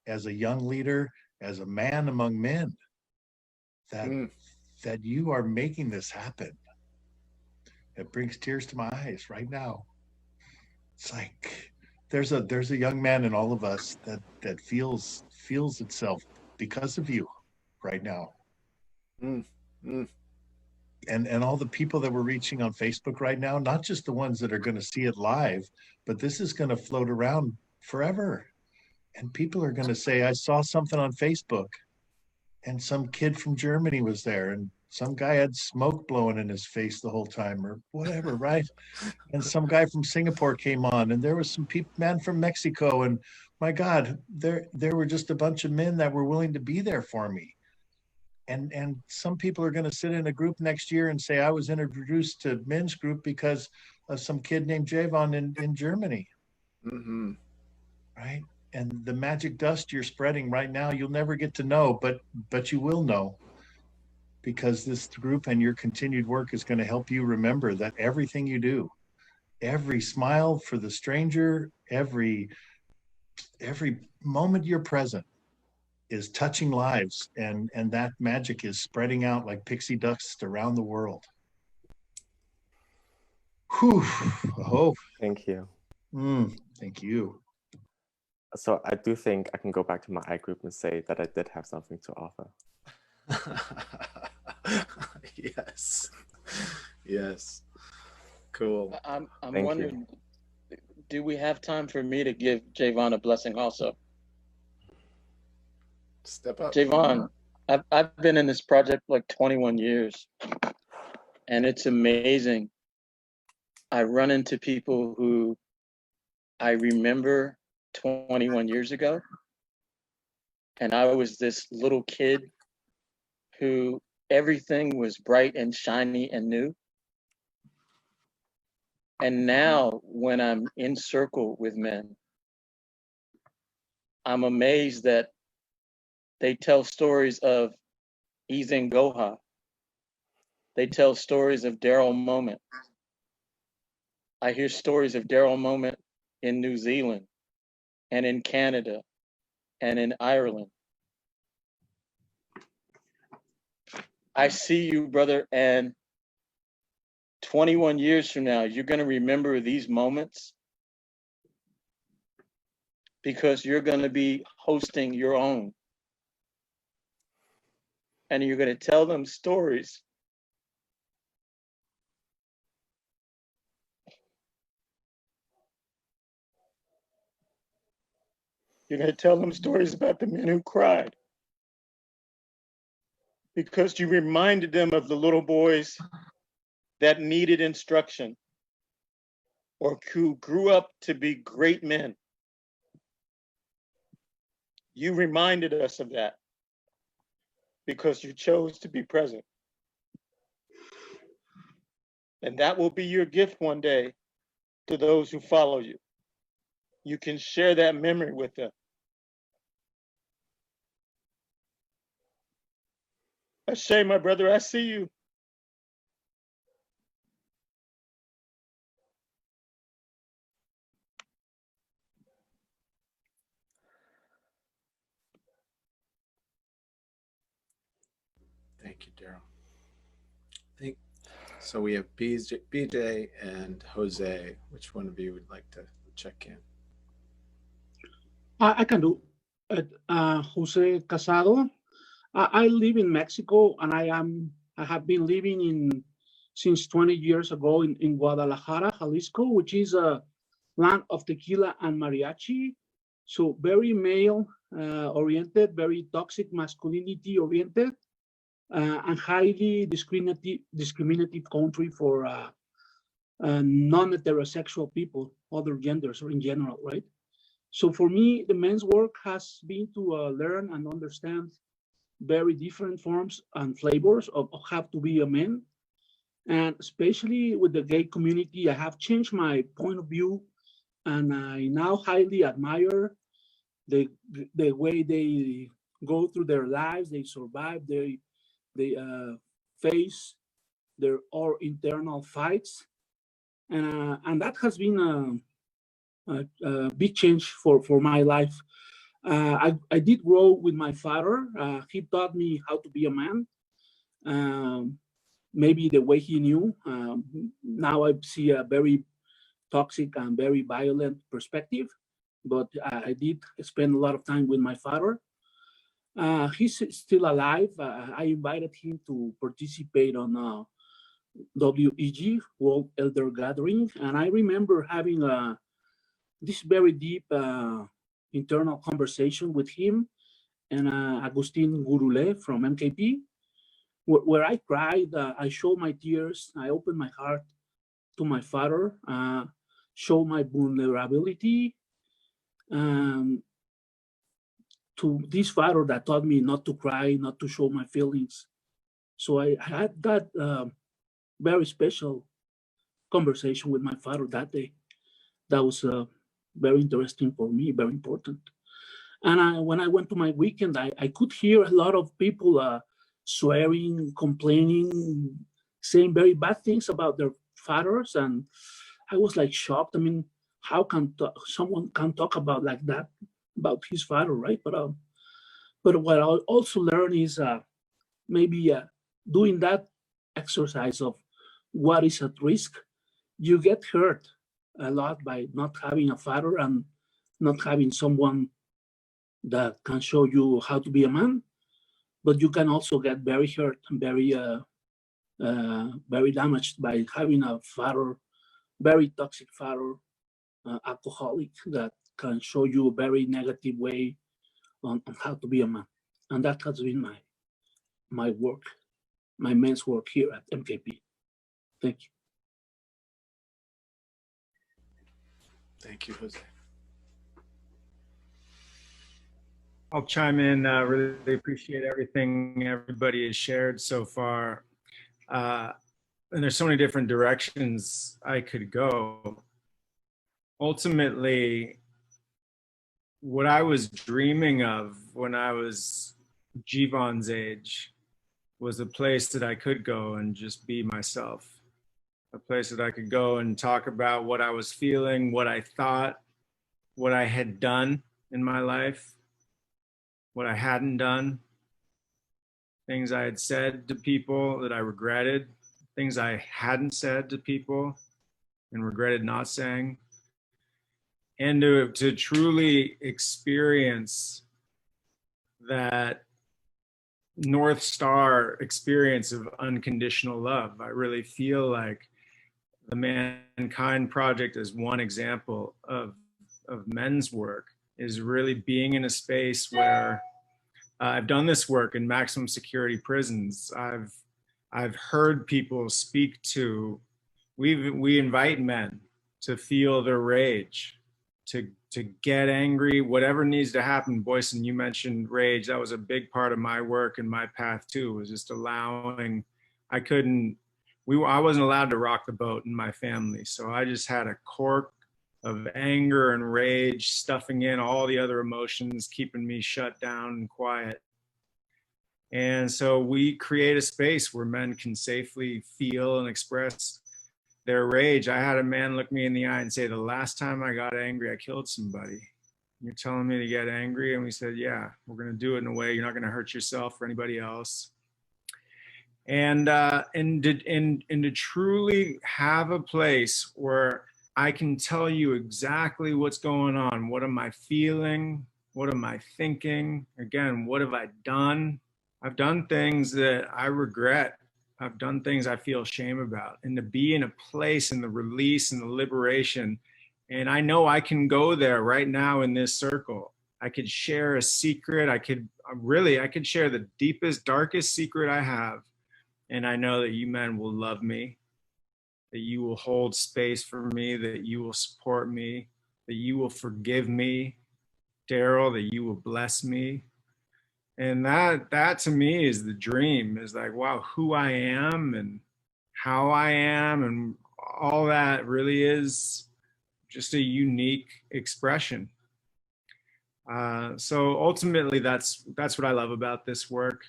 as a young leader, as a man among men, that you are making this happen. It brings tears to my eyes right now. It's like there's a young man in all of us that feels itself because of you right now. And all the people that we're reaching on Facebook right now, not just the ones that are going to see it live, but this is going to float around forever. And people are going to say, I saw something on Facebook and some kid from Germany was there, and some guy had smoke blowing in his face the whole time or whatever, right? And some guy from Singapore came on, and there was some man from Mexico, and my God, there were just a bunch of men that were willing to be there for me. And some people are going to sit in a group next year and say, I was introduced to men's group because of some kid named Javon in Germany. Mm-hmm. Right? And the magic dust you're spreading right now, you'll never get to know, but you will know, because this group and your continued work is going to help you remember that everything you do, every smile for the stranger, every moment you're present is touching lives, and that magic is spreading out like pixie dust around the world. Whew. Oh, Thank you. Thank you. So I do think I can go back to my I group and say that I did have something to offer. Yes. Yes. Cool. I'm Thank wondering, do we have time for me to give Javon a blessing also? Step up. Javon, I've been in this project like 21 years, and it's amazing. I run into people who I remember 21 years ago, and I was this little kid who everything was bright and shiny and new. And now when I'm in circle with men, I'm amazed that they tell stories of Ethan Goha. They tell stories of Daryl Moment. I hear stories of Daryl Moment in New Zealand and in Canada and in Ireland. I see you, brother, and 21 years from now, you're going to remember these moments because you're going to be hosting your own. And you're going to tell them stories. You're going to tell them stories about the men who cried because you reminded them of the little boys that needed instruction or who grew up to be great men. You reminded us of that because you chose to be present. And that will be your gift one day to those who follow you. You can share that memory with them. Ashay, my brother, I see you. Thank you, Daryl. So we have BJ and Jose. Which one of you would like to check in? I can do it. Jose Casado. I live in Mexico, and I have been living since 20 years ago in Guadalajara, Jalisco, which is a land of tequila and mariachi. So very male oriented, very toxic masculinity oriented, and highly discriminative country for non-heterosexual people, other genders, or in general, right? So for me, the men's work has been to learn and understand very different forms and flavors of how to be a man. And especially with the gay community, I have changed my point of view, and I now highly admire the way they go through their lives, they survive, they face their own internal fights, and that has been a big change for my life. I did grow with my father. He taught me how to be a man. Maybe the way he knew. Now I see a very toxic and very violent perspective, but I did spend a lot of time with my father. He's still alive. I invited him to participate on WEG, World Elder Gathering, and I remember having this very deep internal conversation with him and Agustin Gurule from MKP. where I cried. I showed my tears. I opened my heart to my father, show my vulnerability, um, to this father that taught me not to cry, not to show my feelings. So I had that very special conversation with my father that day. That was very interesting for me, very important. And when I went to my weekend, I could hear a lot of people swearing, complaining, saying very bad things about their fathers. And I was like shocked. I mean, how can someone can talk about like that about his father, right? But what I also learned is maybe doing that exercise of what is at risk, you get hurt a lot by not having a father and not having someone that can show you how to be a man. But you can also get very hurt and very damaged by having a father, very toxic father, alcoholic that can show you a very negative way on how to be a man. And that has been my work, my men's work here at MKP. Thank you. Thank you, Jose. I'll chime in. Really appreciate everything everybody has shared so far. And there's so many different directions I could go. Ultimately, what I was dreaming of when I was Jivan's age was a place that I could go and just be myself. A place that I could go and talk about what I was feeling, what I thought, what I had done in my life, what I hadn't done, things I had said to people that I regretted, things I hadn't said to people and regretted not saying, and to truly experience that North Star experience of unconditional love. I really feel like the Mankind Project is one example of men's work, is really being in a space where I've done this work in maximum security prisons. I've heard people speak to, we invite men to feel their rage, to get angry, whatever needs to happen. Boyson, you mentioned rage. That was a big part of my work and my path too, was just allowing, I wasn't allowed to rock the boat in my family. So I just had a cork of anger and rage, stuffing in all the other emotions, keeping me shut down and quiet. And so we create a space where men can safely feel and express their rage. I had a man look me in the eye and say, the last time I got angry, I killed somebody. You're telling me to get angry? And we said, yeah, we're going to do it in a way you're not going to hurt yourself or anybody else. And to truly have a place where I can tell you exactly what's going on. What am I feeling? What am I thinking? Again, what have I done? I've done things that I regret. I've done things I feel shame about. And to be in a place in the release and the liberation, and I know I can go there right now in this circle. I could share a secret. I could share the deepest, darkest secret I have. And I know that you men will love me, that you will hold space for me, that you will support me, that you will forgive me, Daryl, that you will bless me. And that to me is the dream, is like, wow, who I am and how I am and all that really is just a unique expression. So ultimately, that's what I love about this work,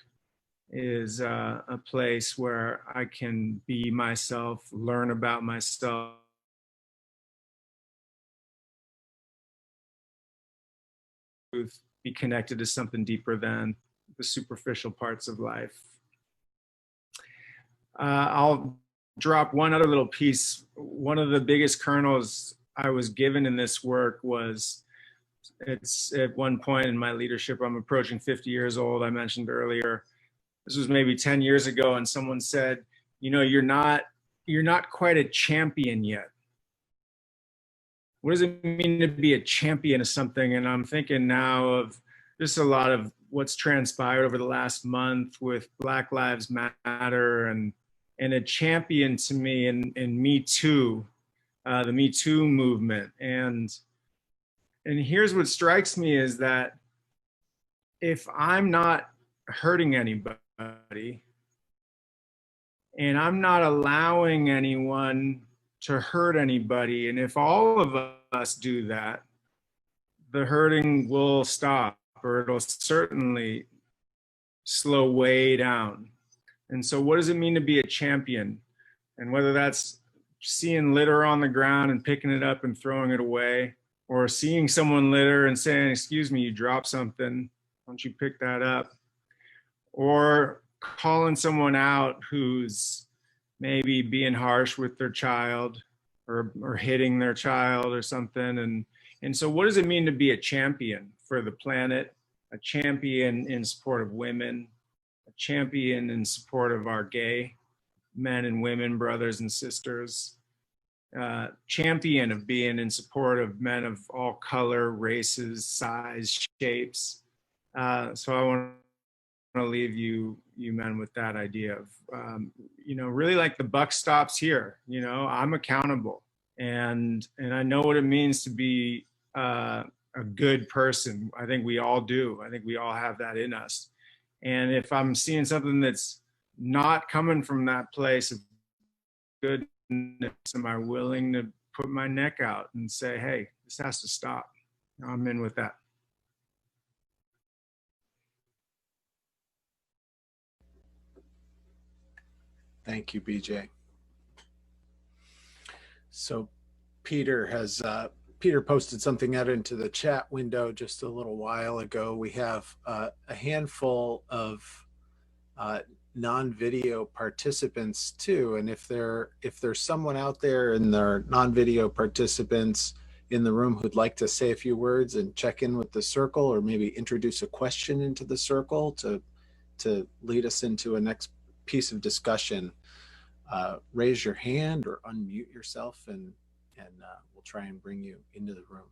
is a place where I can be myself, learn about myself, be connected to something deeper than the superficial parts of life. I'll drop one other little piece. One of the biggest kernels I was given in this work was, it's at one point in my leadership, I'm approaching 50 years old, I mentioned earlier. This was maybe 10 years ago, and someone said, you know, you're not quite a champion yet. What does it mean to be a champion of something? And I'm thinking now of just a lot of what's transpired over the last month with Black Lives Matter and a champion to me in Me Too, the Me Too movement. And here's what strikes me is that if I'm not hurting anybody and I'm not allowing anyone to hurt anybody, and if all of us do that, the hurting will stop, or it'll certainly slow way down. And so what does it mean to be a champion? And whether that's seeing litter on the ground and picking it up and throwing it away, or seeing someone litter and saying, excuse me, you dropped something, why don't you pick that up? Or calling someone out who's maybe being harsh with their child or hitting their child or something. And so what does it mean to be a champion for the planet, a champion in support of women, a champion in support of our gay men and women, brothers and sisters, champion of being in support of men of all color, races, size, shapes. So I want to leave you men with that idea of, really like the buck stops here. I'm accountable, and I know what it means to be a good person. I think we all do. I think we all have that in us. And if I'm seeing something that's not coming from that place of goodness, am I willing to put my neck out and say, hey, this has to stop? I'm in with that. Thank you, BJ. So Peter posted something out into the chat window just a little while ago. We have a handful of non-video participants too, and if there's someone out there in their non-video participants in the room who'd like to say a few words and check in with the circle, or maybe introduce a question into the circle to lead us into a next piece of discussion, raise your hand or unmute yourself, and we'll try and bring you into the room.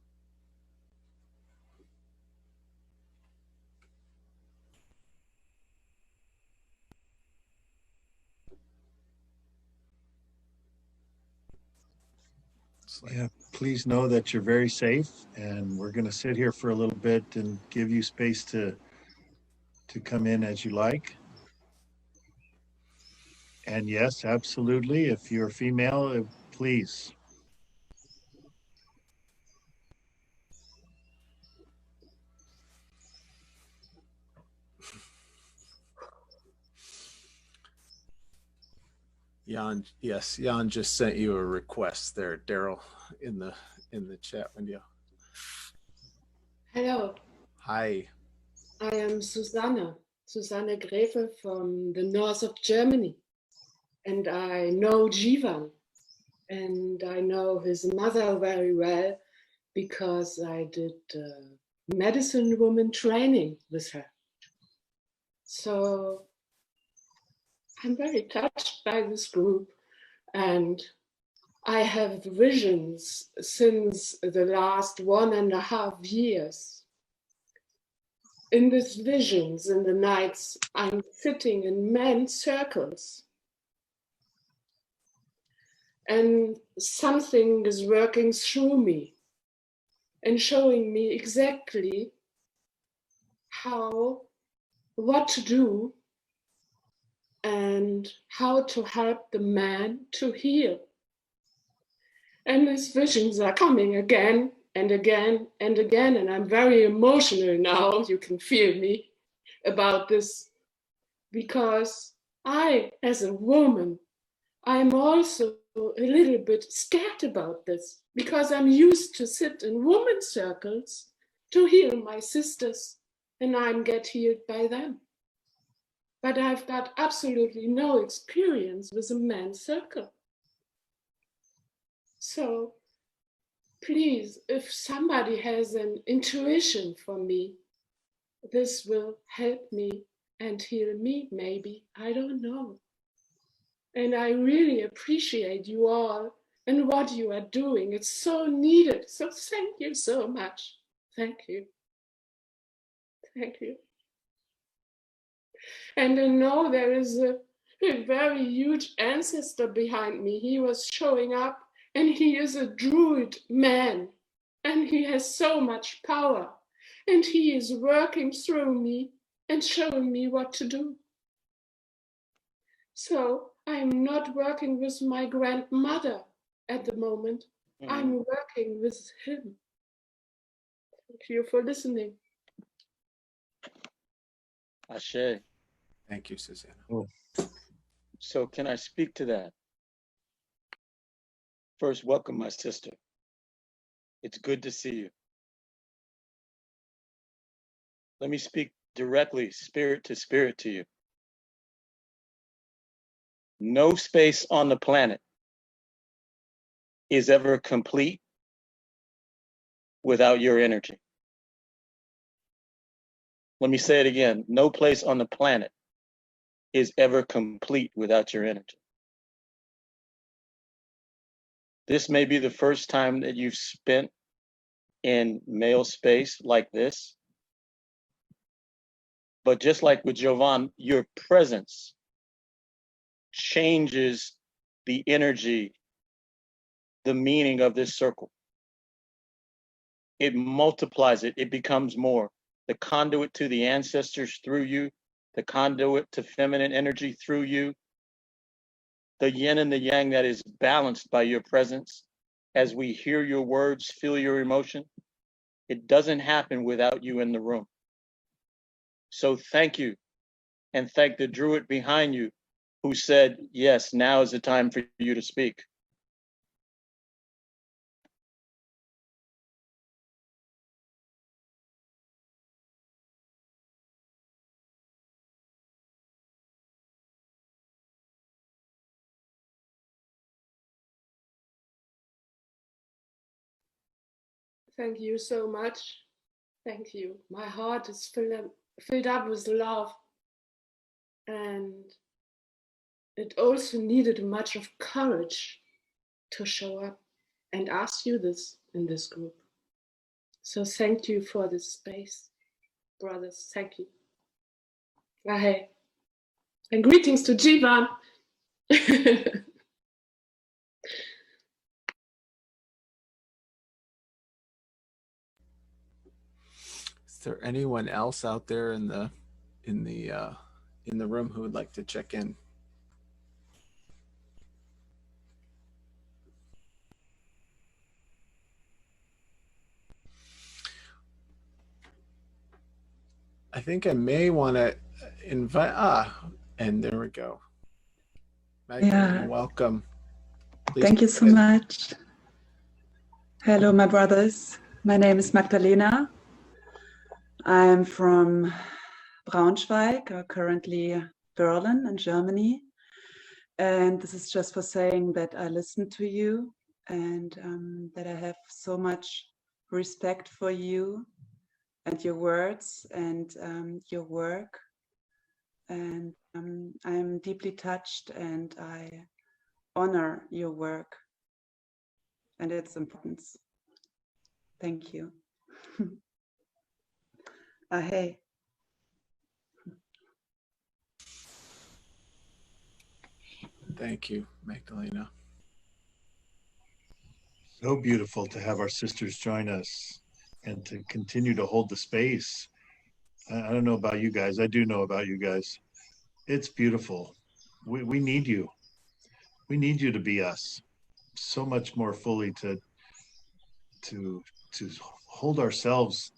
Yeah, please know that you're very safe, and we're going to sit here for a little bit and give you space to come in as you like. And yes, absolutely, if you're female, please. Jan, yes, Jan just sent you a request there, Daryl, in the chat window. Hello. Hi. I am Susanne Gräfe from the north of Germany. And I know Jivan, and I know his mother very well because I did medicine woman training with her. So I'm very touched by this group, and I have visions since the last 1.5 years. In these visions, in the nights, I'm sitting in men's circles, and something is working through me and showing me exactly what to do and how to help the man to heal. And these visions are coming again and again and again, and I'm very emotional now, you can feel me, about this, because I, as a woman, I'm also a little bit scared about this, because I'm used to sit in women's circles to heal my sisters, and I get healed by them. But I've got absolutely no experience with a men's circle. So please, if somebody has an intuition for me, this will help me and heal me, maybe, I don't know. And I really appreciate you all and what you are doing. It's so needed. So thank you so much. Thank you. Thank you. And I know there is a very huge ancestor behind me. He was showing up, and he is a druid man, and he has so much power, and he is working through me and showing me what to do. So I'm not working with my grandmother at the moment. I'm working with him. Thank you for listening. Ashe. Thank you, Susanna. Oh. So can I speak to that? First, welcome, my sister. It's good to see you. Let me speak directly, spirit to you. No space on the planet is ever complete without your energy. Let me say it again. No place on the planet is ever complete without your energy. This may be the first time that you've spent in male space like this. But just like with Jovan, your presence changes the energy, the meaning of this circle. It multiplies it, it becomes more. The conduit to the ancestors through you, the conduit to feminine energy through you, the yin and the yang that is balanced by your presence. As we hear your words, feel your emotion, it doesn't happen without you in the room. So thank you, and thank the druid behind you who said, yes, now is the time for you to speak. Thank you so much. Thank you. My heart is filled up with love. And it also needed much of courage to show up and ask you this in this group. So thank you for this space, brothers. Thank you. Ahe. And greetings to Jivan. Is there anyone else out there in the room who would like to check in? I think I may want to invite, and there we go. Magdalena, Yeah. welcome. Please. Thank you so much. Hello, my brothers. My name is Magdalena. I'm from Braunschweig, or currently Berlin in Germany. And this is just for saying that I listen to you and that I have so much respect for you and your words and your work. And I'm deeply touched and I honor your work and its importance. Thank you. Ahe. Thank you, Magdalena. So beautiful to have our sisters join us and to continue to hold the space. I don't know about you guys. I do know about you guys. It's beautiful. We need you. We need you to be us so much more fully to hold ourselves.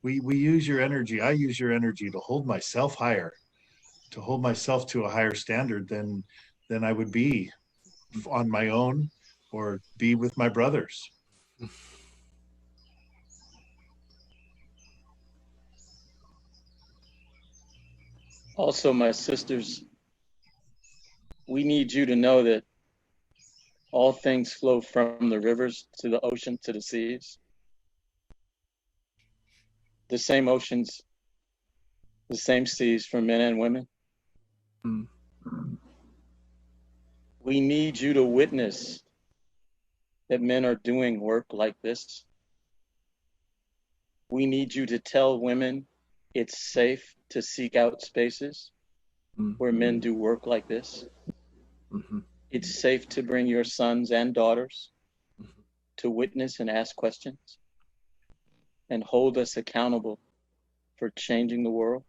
We use your energy. I use your energy to hold myself higher, to hold myself to a higher standard than I would be on my own or be with my brothers. Also, my sisters, we need you to know that all things flow from the rivers to the ocean to the seas. The same oceans, the same seas for men and women. Mm. We need you to witness that men are doing work like this. We need you to tell women It's safe to seek out spaces where men do work like this. It's safe to bring your sons and daughters to witness and ask questions and hold us accountable for changing the world.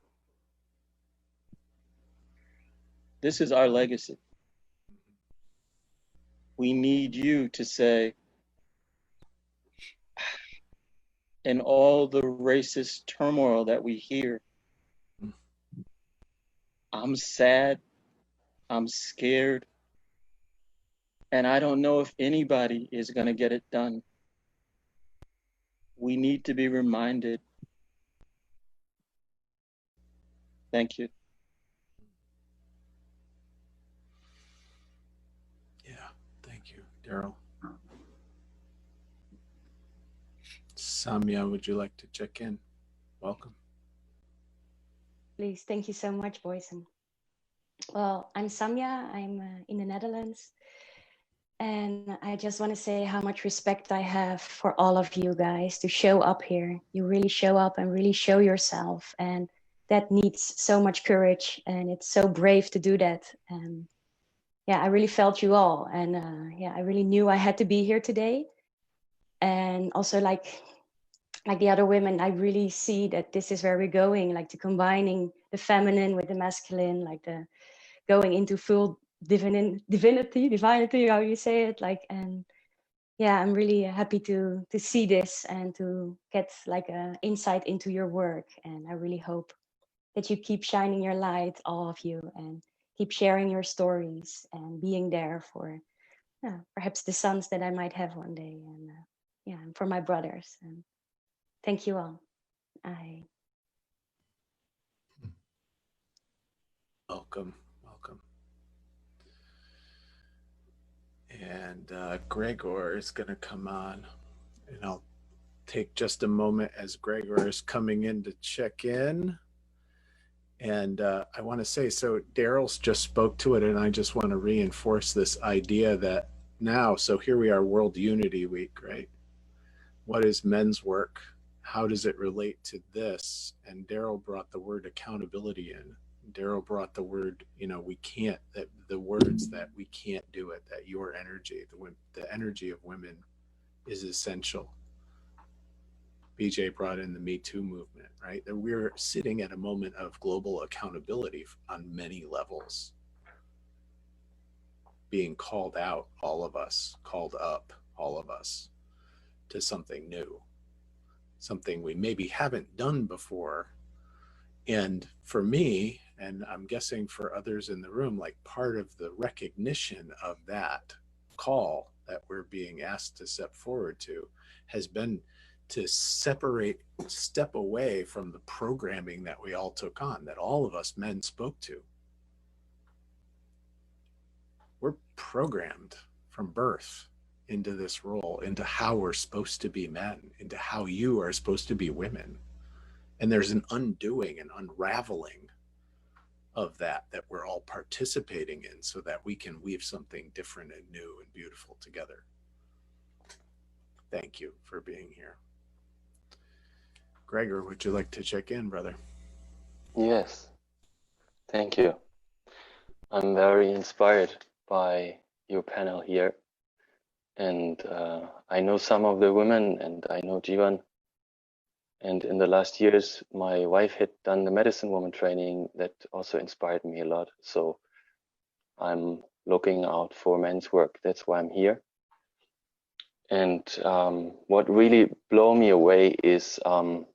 This is our legacy. We need you to say, in all the racist turmoil that we hear, I'm sad, I'm scared, and I don't know if anybody is going to get it done. We need to be reminded. Thank you. Yeah, thank you, Daryl. Samya, would you like to check in? Welcome. Please, thank you so much, Boyson. Well, I'm Samya, I'm in the Netherlands. And I just want to say how much respect I have for all of you guys to show up here. You really show up and really show yourself. And that needs so much courage. And it's so brave to do that. And yeah, I really felt you all. And yeah, I really knew I had to be here today. And also like the other women, I really see that this is where we're going, like the combining the feminine with the masculine, like the going into full divinity, how you say it, like, and yeah, I'm really happy to see this and to get like an insight into your work. And I really hope that you keep shining your light, all of you, and keep sharing your stories and being there for perhaps the sons that I might have one day, and yeah, and for my brothers. And thank you all. Welcome, welcome. And Gregor is going to come on, and I'll take just a moment as Gregor is coming in to check in. And I want to say, so Daryl's just spoke to it, and I just want to reinforce this idea that now, so here we are, World Unity Week, right? What is men's work? How does it relate to this? And Daryl brought the word accountability in. Daryl brought the word, we can't, that the words that we can't do it, that your energy, the energy of women is essential. BJ brought in the Me Too movement, right? That we're sitting at a moment of global accountability on many levels. Being called out, all of us, called up, all of us, to something new, something we maybe haven't done before. And for me, and I'm guessing for others in the room, like part of the recognition of that call that we're being asked to step forward to has been to step away from the programming that we all took on, that all of us men spoke to. We're programmed from birth into this role, into how we're supposed to be men, into how you are supposed to be women. And there's an undoing and unraveling of that we're all participating in, so that we can weave something different and new and beautiful together. Thank you for being here. Gregor, would you like to check in, brother? Yes, thank you. I'm very inspired by your panel here. And I know some of the women, and I know Jivan. And in the last years, my wife had done the medicine woman training that also inspired me a lot. So I'm looking out for men's work. That's why I'm here. And what really blew me away is I'm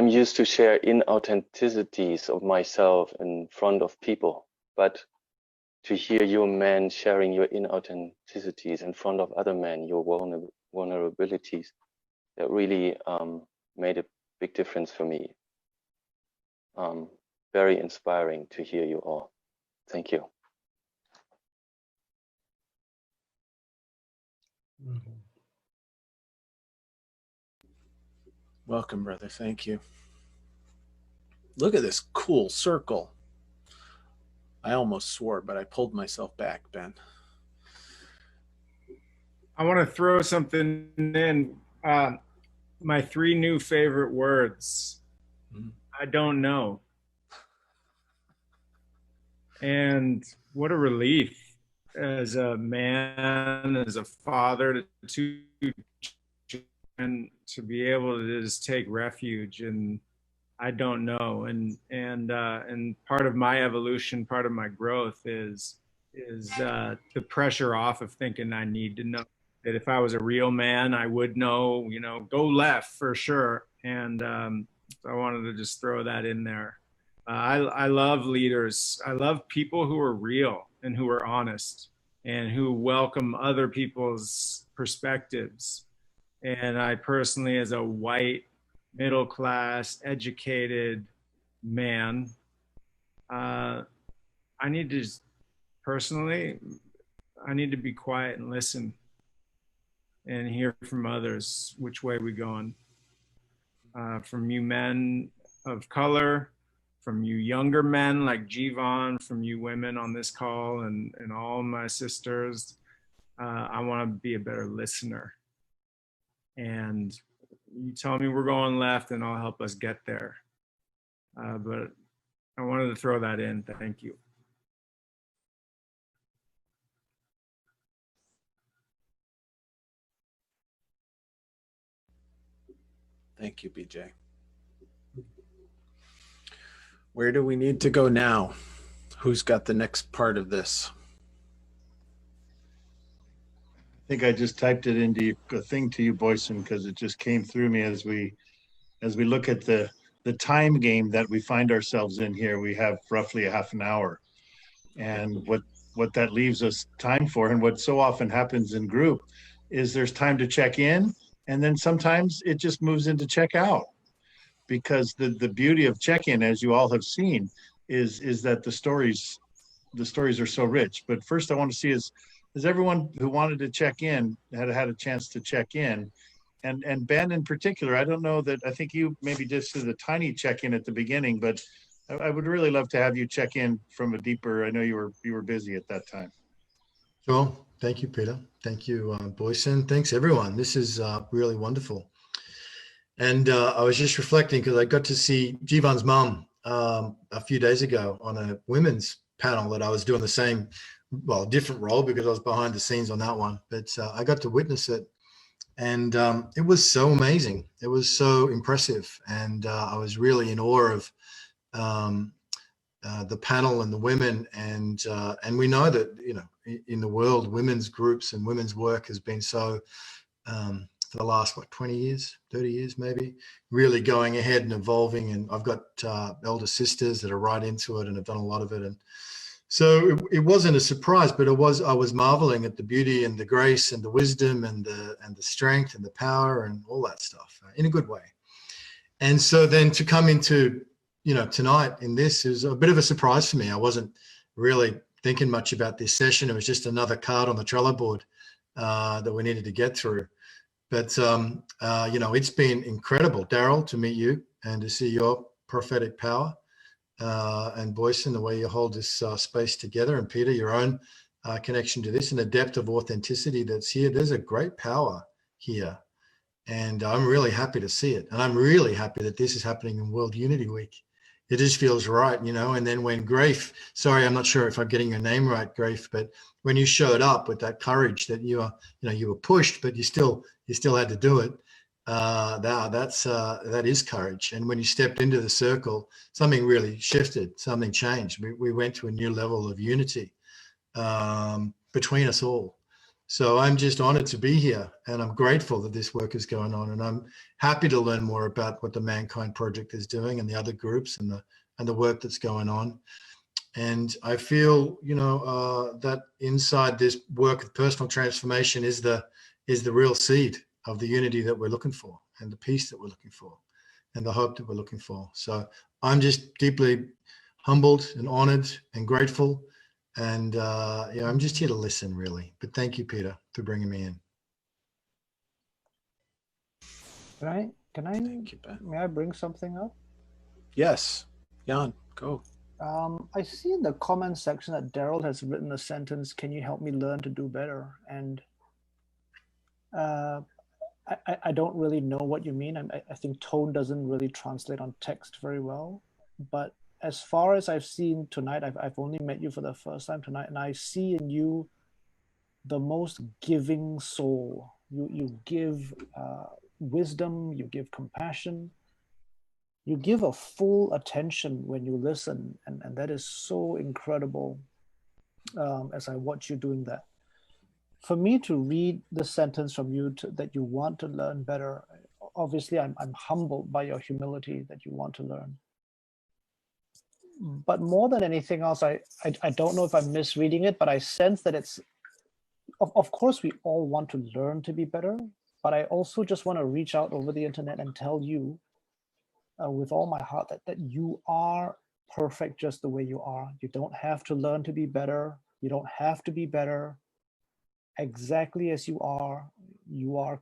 used to share inauthenticities of myself in front of people, but to hear your men sharing your inauthenticities in front of other men, your vulnerabilities, that really made a big difference for me. Very inspiring to hear you all. Thank you. Welcome, brother. Thank you. Look at this cool circle. I almost swore, but I pulled myself back, Ben. I want to throw something in. My 3 new favorite words I don't know. And what a relief as a man, as a father to and to be able to just take refuge in I don't know. And part of my evolution, part of my growth is the pressure off of thinking I need to know. That if I was a real man, I would know, you know, go left for sure. And so I wanted to just throw that in there. I love leaders. I love people who are real and who are honest and who welcome other people's perspectives. And I personally, as a white, middle class, educated man, I need to personally, I need to be quiet and listen and hear from others which way we going. From you men of color, from you younger men like Jivan, from you women on this call and all my sisters, I want to be a better listener. And you tell me we're going left and I'll help us get there. But I wanted to throw that in. Thank you. Thank you, BJ. Where do we need to go now? Who's got the next part of this? I think I just typed it into a thing to you, Boyson, because it just came through me as we look at the time game that we find ourselves in here. We have roughly a half an hour, and what that leaves us time for, and what so often happens in group, is there's time to check in, and then sometimes it just moves into check out, because the beauty of check-in, as you all have seen, is that the stories are so rich. But first, I want to see is everyone who wanted to check in had a chance to check in, and Ben in particular. I don't know that. I think you maybe just did a tiny check-in at the beginning, but I would really love to have you check in from a deeper. I know you were busy at that time. Sure. Thank you, Peter. Thank you, Boyson. Thanks, everyone. This is really wonderful. And I was just reflecting because I got to see Jivan's mum a few days ago on a women's panel that I was doing the same, well, different role because I was behind the scenes on that one. But I got to witness it. And it was so amazing. It was so impressive. And I was really in awe of the panel and the women. And we know that, you know, in the world, women's groups and women's work has been so for the last, 20 years, 30 years, maybe, really going ahead and evolving. And I've got elder sisters that are right into it and have done a lot of it. And so it wasn't a surprise, but I was marveling at the beauty and the grace and the wisdom and the strength and the power and all that stuff in a good way. And so then to come into, you know, tonight in this is a bit of a surprise for me. I wasn't really thinking much about this session. It was just another card on the Trello board that we needed to get through. But, you know, it's been incredible, Daryl, to meet you and to see your prophetic power. And Boyson, the way you hold this space together, and Peter, your own connection to this and the depth of authenticity that's here. There's a great power here, and I'm really happy to see it. And I'm really happy that this is happening in World Unity Week. It just feels right, you know. And then when Grafe, sorry, I'm not sure if I'm getting your name right, Grafe, but when you showed up with that courage that you were pushed, but you still had to do it. That is courage. And when you stepped into the circle, something really shifted, something changed. We went to a new level of unity between us all. So I'm just honored to be here, and I'm grateful that this work is going on, and I'm happy to learn more about what the Mankind Project is doing and the other groups and the work that's going on. And I feel, you know, that inside this work of personal transformation is the real seed of the unity that we're looking for, and the peace that we're looking for, and the hope that we're looking for. So I'm just deeply humbled and honored and grateful. And yeah, I'm just here to listen, really. But thank you, Peter, for bringing me in. May I bring something up? Yes, Jan, go. I see in the comment section that Daryl has written a sentence, "Can you help me learn to do better?" And I don't really know what you mean. I think tone doesn't really translate on text very well. But as far as I've seen tonight, I've only met you for the first time tonight, and I see in you the most giving soul. You give wisdom, you give compassion, you give a full attention when you listen, and that is so incredible as I watch you doing that. For me to read the sentence from you that you want to learn better, obviously I'm humbled by your humility that you want to learn. But more than anything else, I don't know if I'm misreading it, but I sense that it's, of course we all want to learn to be better, but I also just want to reach out over the internet and tell you with all my heart that you are perfect just the way you are. You don't have to learn to be better. You don't have to be better. Exactly as you are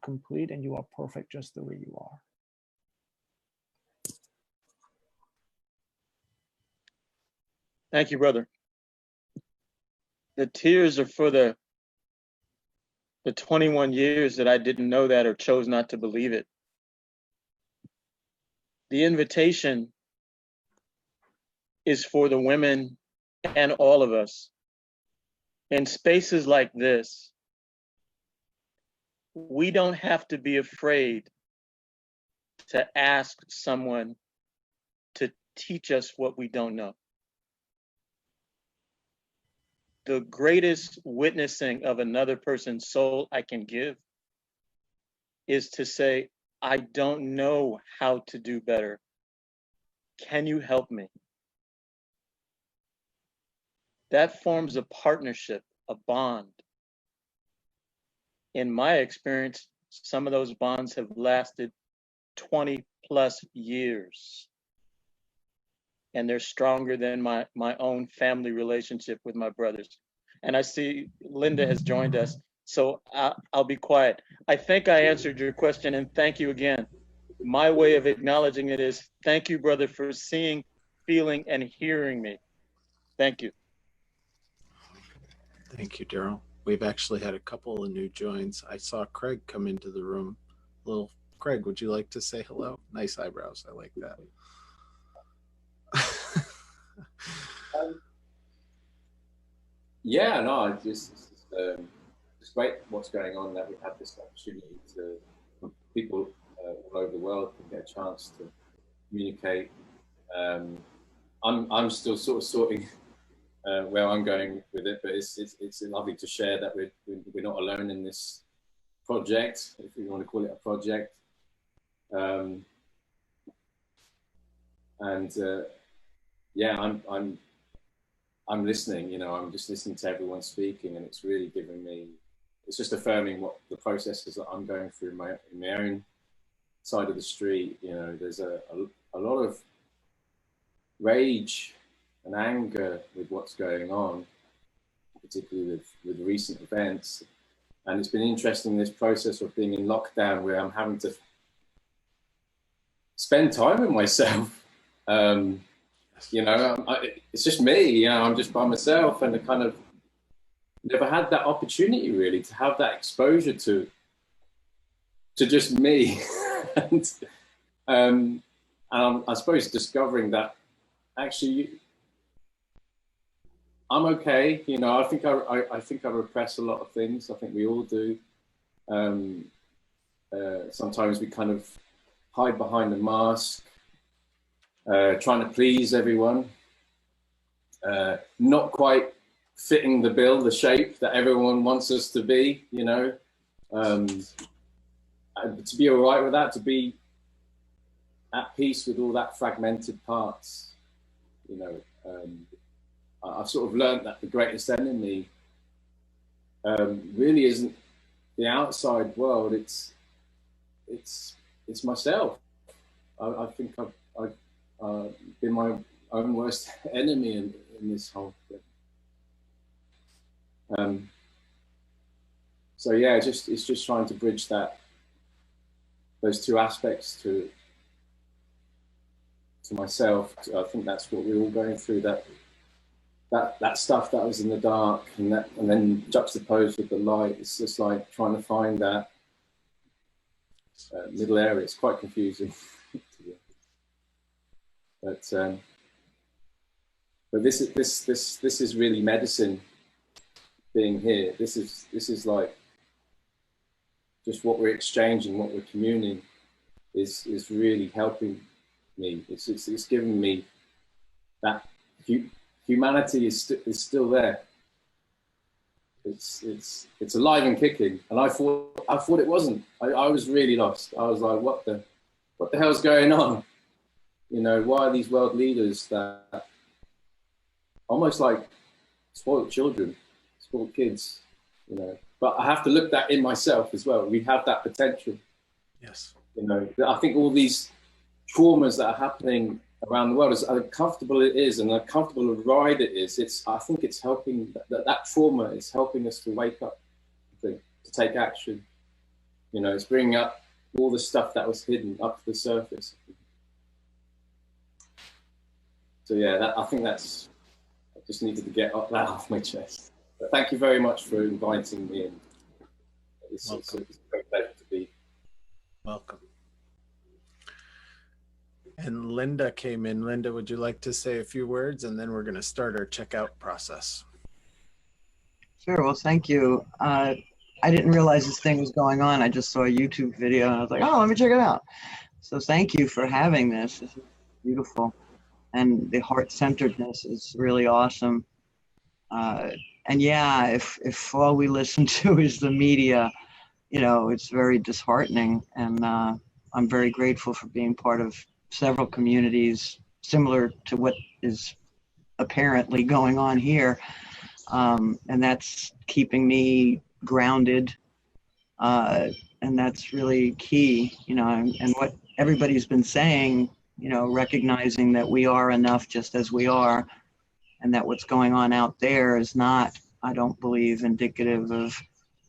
complete and you are perfect just the way you are. Thank you, brother. The tears are for the 21 years that I didn't know that or chose not to believe it. The invitation is for the women and all of us. In spaces like this, we don't have to be afraid to ask someone to teach us what we don't know. The greatest witnessing of another person's soul I can give is to say, I don't know how to do better. Can you help me? That forms a partnership, a bond. In my experience, some of those bonds have lasted 20 plus years. And they're stronger than my own family relationship with my brothers. And I see Linda has joined us, so I'll be quiet. I think I answered your question, and thank you again. My way of acknowledging it is, thank you, brother, for seeing, feeling, and hearing me. Thank you. Thank you, Daryl. We've actually had a couple of new joins. I saw Craig come into the room. Little Craig, would you like to say hello? Nice eyebrows. I like that. Yeah, no, it's great what's going on, that we have this opportunity to people all over the world can get a chance to communicate. I'm still sort of sorting where I'm going with it, but it's lovely to share that we're not alone in this project, if you want to call it a project. Yeah, I'm listening, you know, I'm just listening to everyone speaking, and it's really giving me, it's just affirming what the processes that I'm going through in my own side of the street. You know, there's a lot of rage and anger with what's going on, particularly with recent events. And it's been interesting, this process of being in lockdown, where I'm having to spend time with myself. You know, it's just me, you know, I'm just by myself, and I kind of never had that opportunity really to have that exposure to just me. And I suppose discovering that actually I'm okay. You know, I think I repress a lot of things. I think we all do. Sometimes we kind of hide behind a mask, trying to please everyone, not quite fitting the bill, the shape that everyone wants us to be, you know. To be all right with that, to be at peace with all that fragmented parts, you know. I've sort of learned that the greatest enemy really isn't the outside world, it's myself. I think I've been my own worst enemy in this whole thing. So yeah, it's just trying to bridge those two aspects to myself. I think that's what we're all going through, that stuff that was in the dark, and then juxtaposed with the light. It's just like trying to find that middle area. It's quite confusing. But this is really medicine. Being here, this is like just what we're exchanging, what we're communing, is really helping me. It's giving me that humanity is still there. It's alive and kicking, and I thought it wasn't. I was really lost. I was like, what the hell's going on? You know, why are these world leaders that almost like spoiled children, spoiled kids, you know? But I have to look that in myself as well. We have that potential. Yes. You know, I think all these traumas that are happening around the world, as uncomfortable it is and uncomfortable a ride it is, I think it's helping, that trauma is helping us to wake up, I think, to take action. You know, it's bringing up all the stuff that was hidden up to the surface. So yeah, I think I just needed to get that off my chest. But thank you very much for inviting me in. It's a great pleasure to be. Welcome. And Linda came in. Linda, would you like to say a few words? And then we're going to start our checkout process. Sure. Well, thank you. I didn't realize this thing was going on. I just saw a YouTube video and I was like, oh, let me check it out. So thank you for having this. This is beautiful. And the heart-centeredness is really awesome. And yeah, if all we listen to is the media, you know, it's very disheartening. And I'm very grateful for being part of several communities similar to what is apparently going on here. And that's keeping me grounded. And that's really key, you know, and what everybody's been saying, you know, recognizing that we are enough just as we are, and that what's going on out there is not, I don't believe, indicative of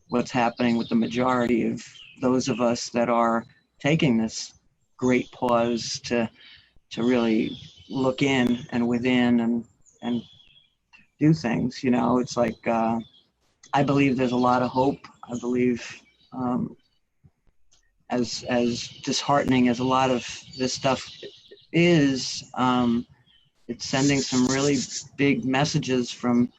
what's happening with the majority of those of us that are taking this great pause to really look in and within and do things. You know, it's like, I believe there's a lot of hope. I believe as disheartening as a lot of this stuff is, it's sending some really big messages from,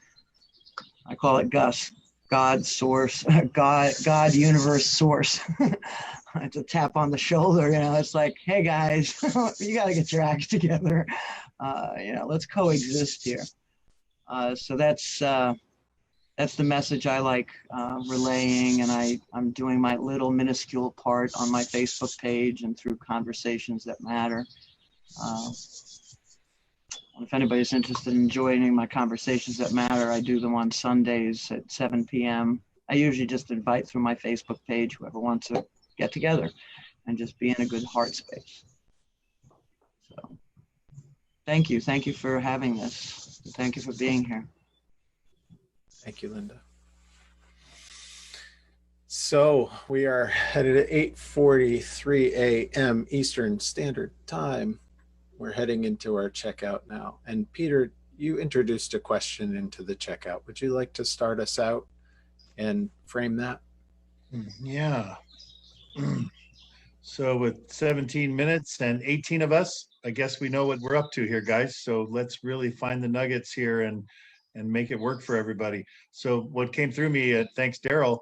I call it Gus, God source, God universe source. It's a tap on the shoulder, you know, it's like, hey guys, you got to get your acts together. You know, let's coexist here. So that's the message I like relaying, and I'm doing my little minuscule part on my Facebook page and through Conversations That Matter. If anybody's interested in joining my Conversations That Matter, I do them on Sundays at 7 p.m. I usually just invite through my Facebook page whoever wants to get together and just be in a good heart space. So thank you for having this. Thank you for being here. Thank you, Linda. So we are headed at 8:43 a.m. Eastern Standard Time. We're heading into our checkout now. And Peter, you introduced a question into the checkout. Would you like to start us out and frame that? Yeah. So with 17 minutes and 18 of us, I guess we know what we're up to here, guys. So let's really find the nuggets here and make it work for everybody. So what came through me, thanks, Daryl,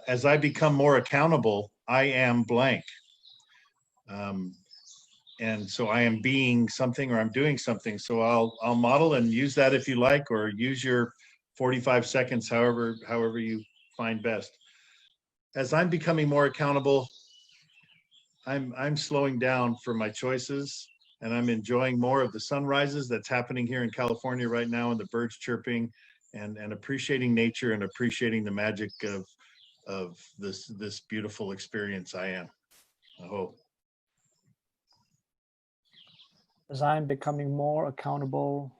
as I become more accountable, I am blank. And so I am being something or I'm doing something. So I'll model and use that if you like, or use your 45 seconds, however you find best. As I'm becoming more accountable, I'm slowing down for my choices, and I'm enjoying more of the sunrises that's happening here in California right now, and the birds chirping, and appreciating nature and appreciating the magic of this beautiful experience I am. I hope. As I'm becoming more accountable,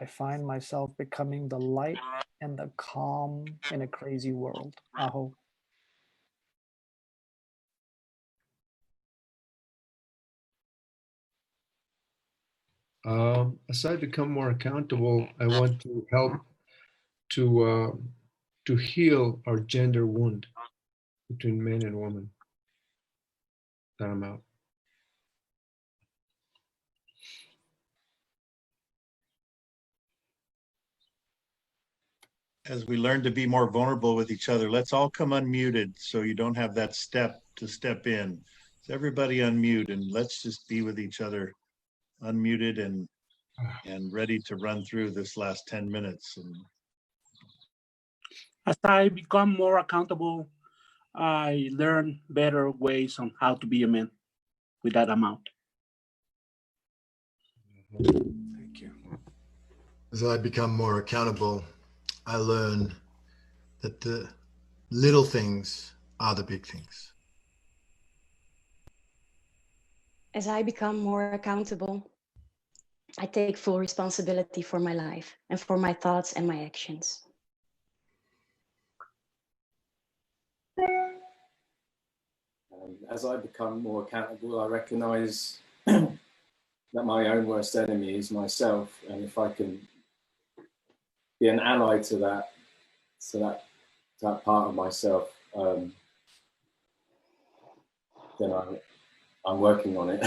I find myself becoming the light and the calm in a crazy world. Aho. As I become more accountable, I want to help to heal our gender wound between men and women. Then I'm out. As we learn to be more vulnerable with each other, let's all come unmuted so you don't have that step to step in. So everybody unmute and let's just be with each other unmuted and ready to run through this last 10 minutes. And as I become more accountable, I learn better ways on how to be a man with that amount. Thank you. As I become more accountable, I learn that the little things are the big things. As I become more accountable, I take full responsibility for my life and for my thoughts and my actions. As I become more accountable, I recognize that my own worst enemy is myself, and if I can be an ally to that part of myself, then I'm working on it.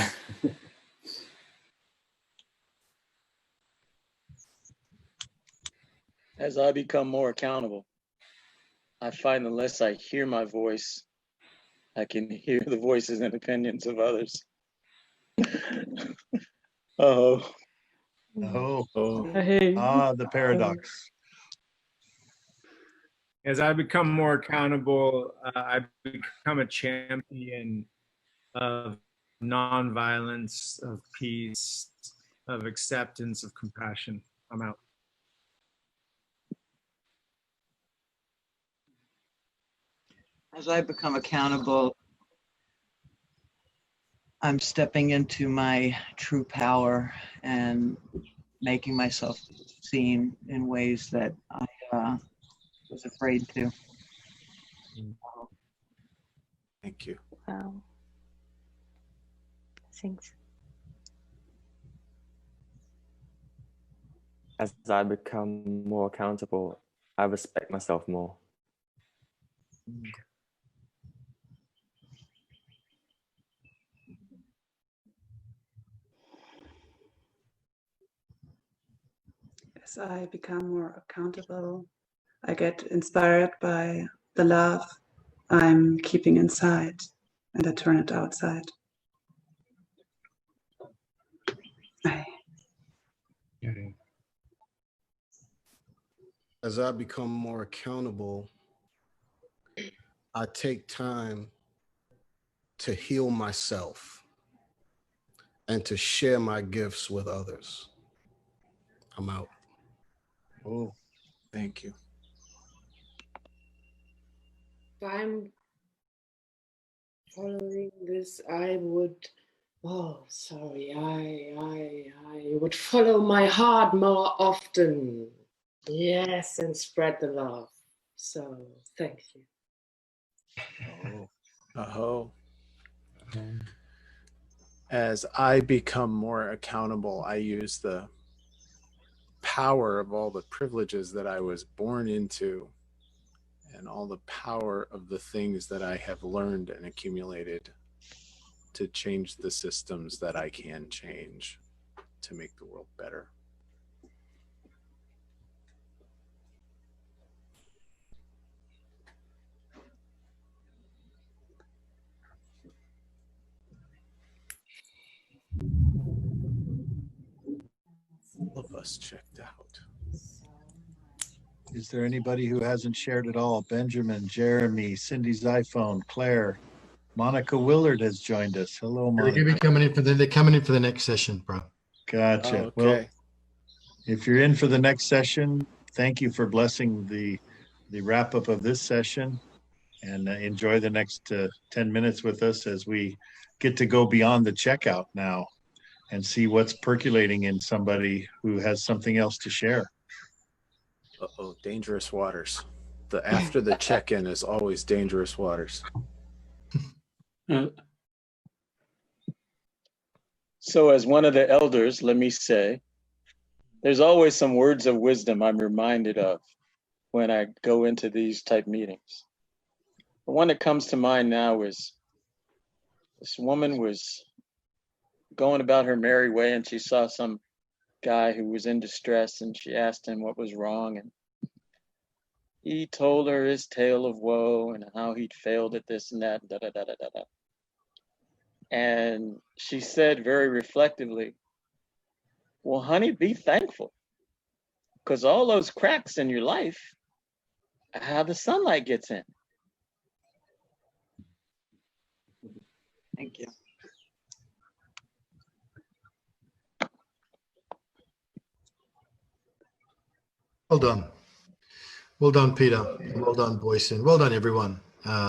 As I become more accountable, I find the less I hear my voice, I can hear the voices and opinions of others. Oh. The paradox. As I become more accountable, I become a champion of nonviolence, of peace, of acceptance, of compassion. I'm out. As I become accountable, I'm stepping into my true power and making myself seen in ways that I was afraid to. Thank you. Wow. Thanks. As I become more accountable, I respect myself more. As I become more accountable, I get inspired by the love I'm keeping inside, and I turn it outside. As I become more accountable, I take time to heal myself and to share my gifts with others. I'm out. Oh, thank you. If I'm following this, I would, I would follow my heart more often. Yes, and spread the love. So thank you. As I become more accountable, I use the power of all the privileges that I was born into and all the power of the things that I have learned and accumulated to change the systems that I can change to make the world better. All of us checked out. Is there anybody who hasn't shared at all? Benjamin, Jeremy, Cindy's iPhone, Claire, Monica Willard has joined us. Hello, Monica. They're coming in for the next session, bro. Gotcha. Oh, okay. Well, if you're in for the next session, thank you for blessing the wrap up of this session, and enjoy the next 10 minutes with us as we get to go beyond the checkout now and see what's percolating in somebody who has something else to share. Uh-oh, dangerous waters. After the check-in is always dangerous waters. So as one of the elders, let me say, there's always some words of wisdom I'm reminded of when I go into these type meetings. The one that comes to mind now is, This woman was going about her merry way, and she saw some guy who was in distress, and she asked him what was wrong, and he told her his tale of woe and how he'd failed at this and that, da da da da da da. And she said very reflectively, well, honey, be thankful, because all those cracks in your life, how the sunlight gets in. Thank you. Well done. Well done, Peter. Well done, Boyson. Well done, everyone.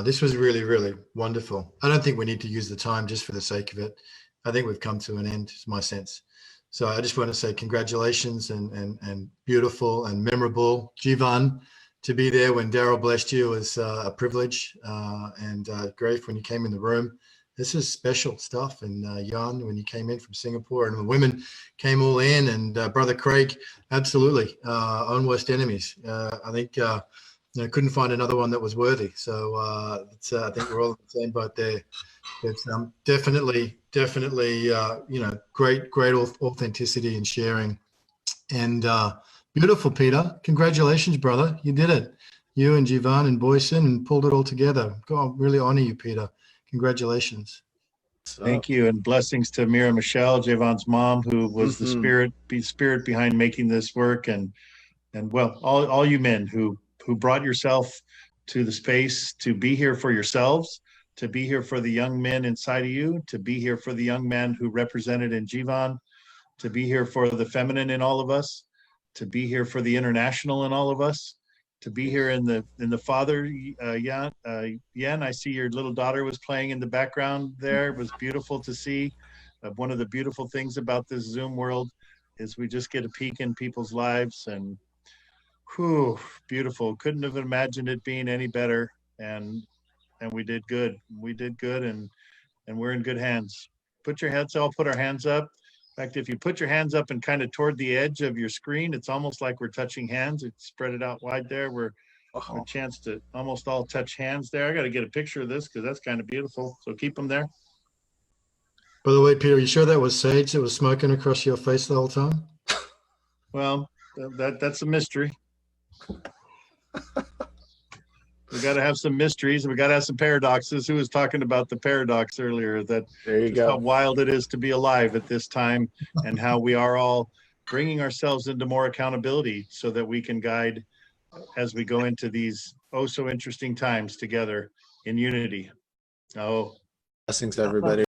This was really, really wonderful. I don't think we need to use the time just for the sake of it. I think we've come to an end, is my sense. So I just want to say congratulations and beautiful and memorable. Jivan, to be there when Daryl blessed you was a privilege, and great when you came in the room. This is special stuff. And Jan, when you came in from Singapore, and the women came all in, and Brother Craig, absolutely, own worst enemies. I think couldn't find another one that was worthy. So I think we're all in the same boat there. It's definitely, great authenticity and sharing. And beautiful, Peter. Congratulations, brother. You did it. You and Jivan and Boyson and pulled it all together. God, really honor you, Peter. Congratulations. Thank you, and blessings to Mira Michelle, Javon's mom, who was the spirit behind making this work, and well, all you men who brought yourself to the space to be here for yourselves, to be here for the young men inside of you, to be here for the young man who represented in Jivan, to be here for the feminine in all of us, to be here for the international in all of us, to be here in the father. Yen, I see your little daughter was playing in the background there. It was beautiful to see. One of the beautiful things about this Zoom world is we just get a peek in people's lives, and whew, beautiful. Couldn't have imagined it being any better. And we did good. We did good, and we're in good hands. Put your heads, all put our hands up. In fact, if you put your hands up and kind of toward the edge of your screen, it's almost like we're touching hands. It's spread it out wide there. We're a chance to almost all touch hands there. I got to get a picture of this because that's kind of beautiful. So keep them there. By the way, Peter, are you sure that was sage that was smoking across your face the whole time? Well, that's a mystery. We got to have some mysteries, and we got to have some paradoxes. Who was talking about the paradox earlier? That there you go. How wild it is to be alive at this time, and how we are all bringing ourselves into more accountability so that we can guide as we go into these so interesting times together in unity. Oh, blessings to everybody.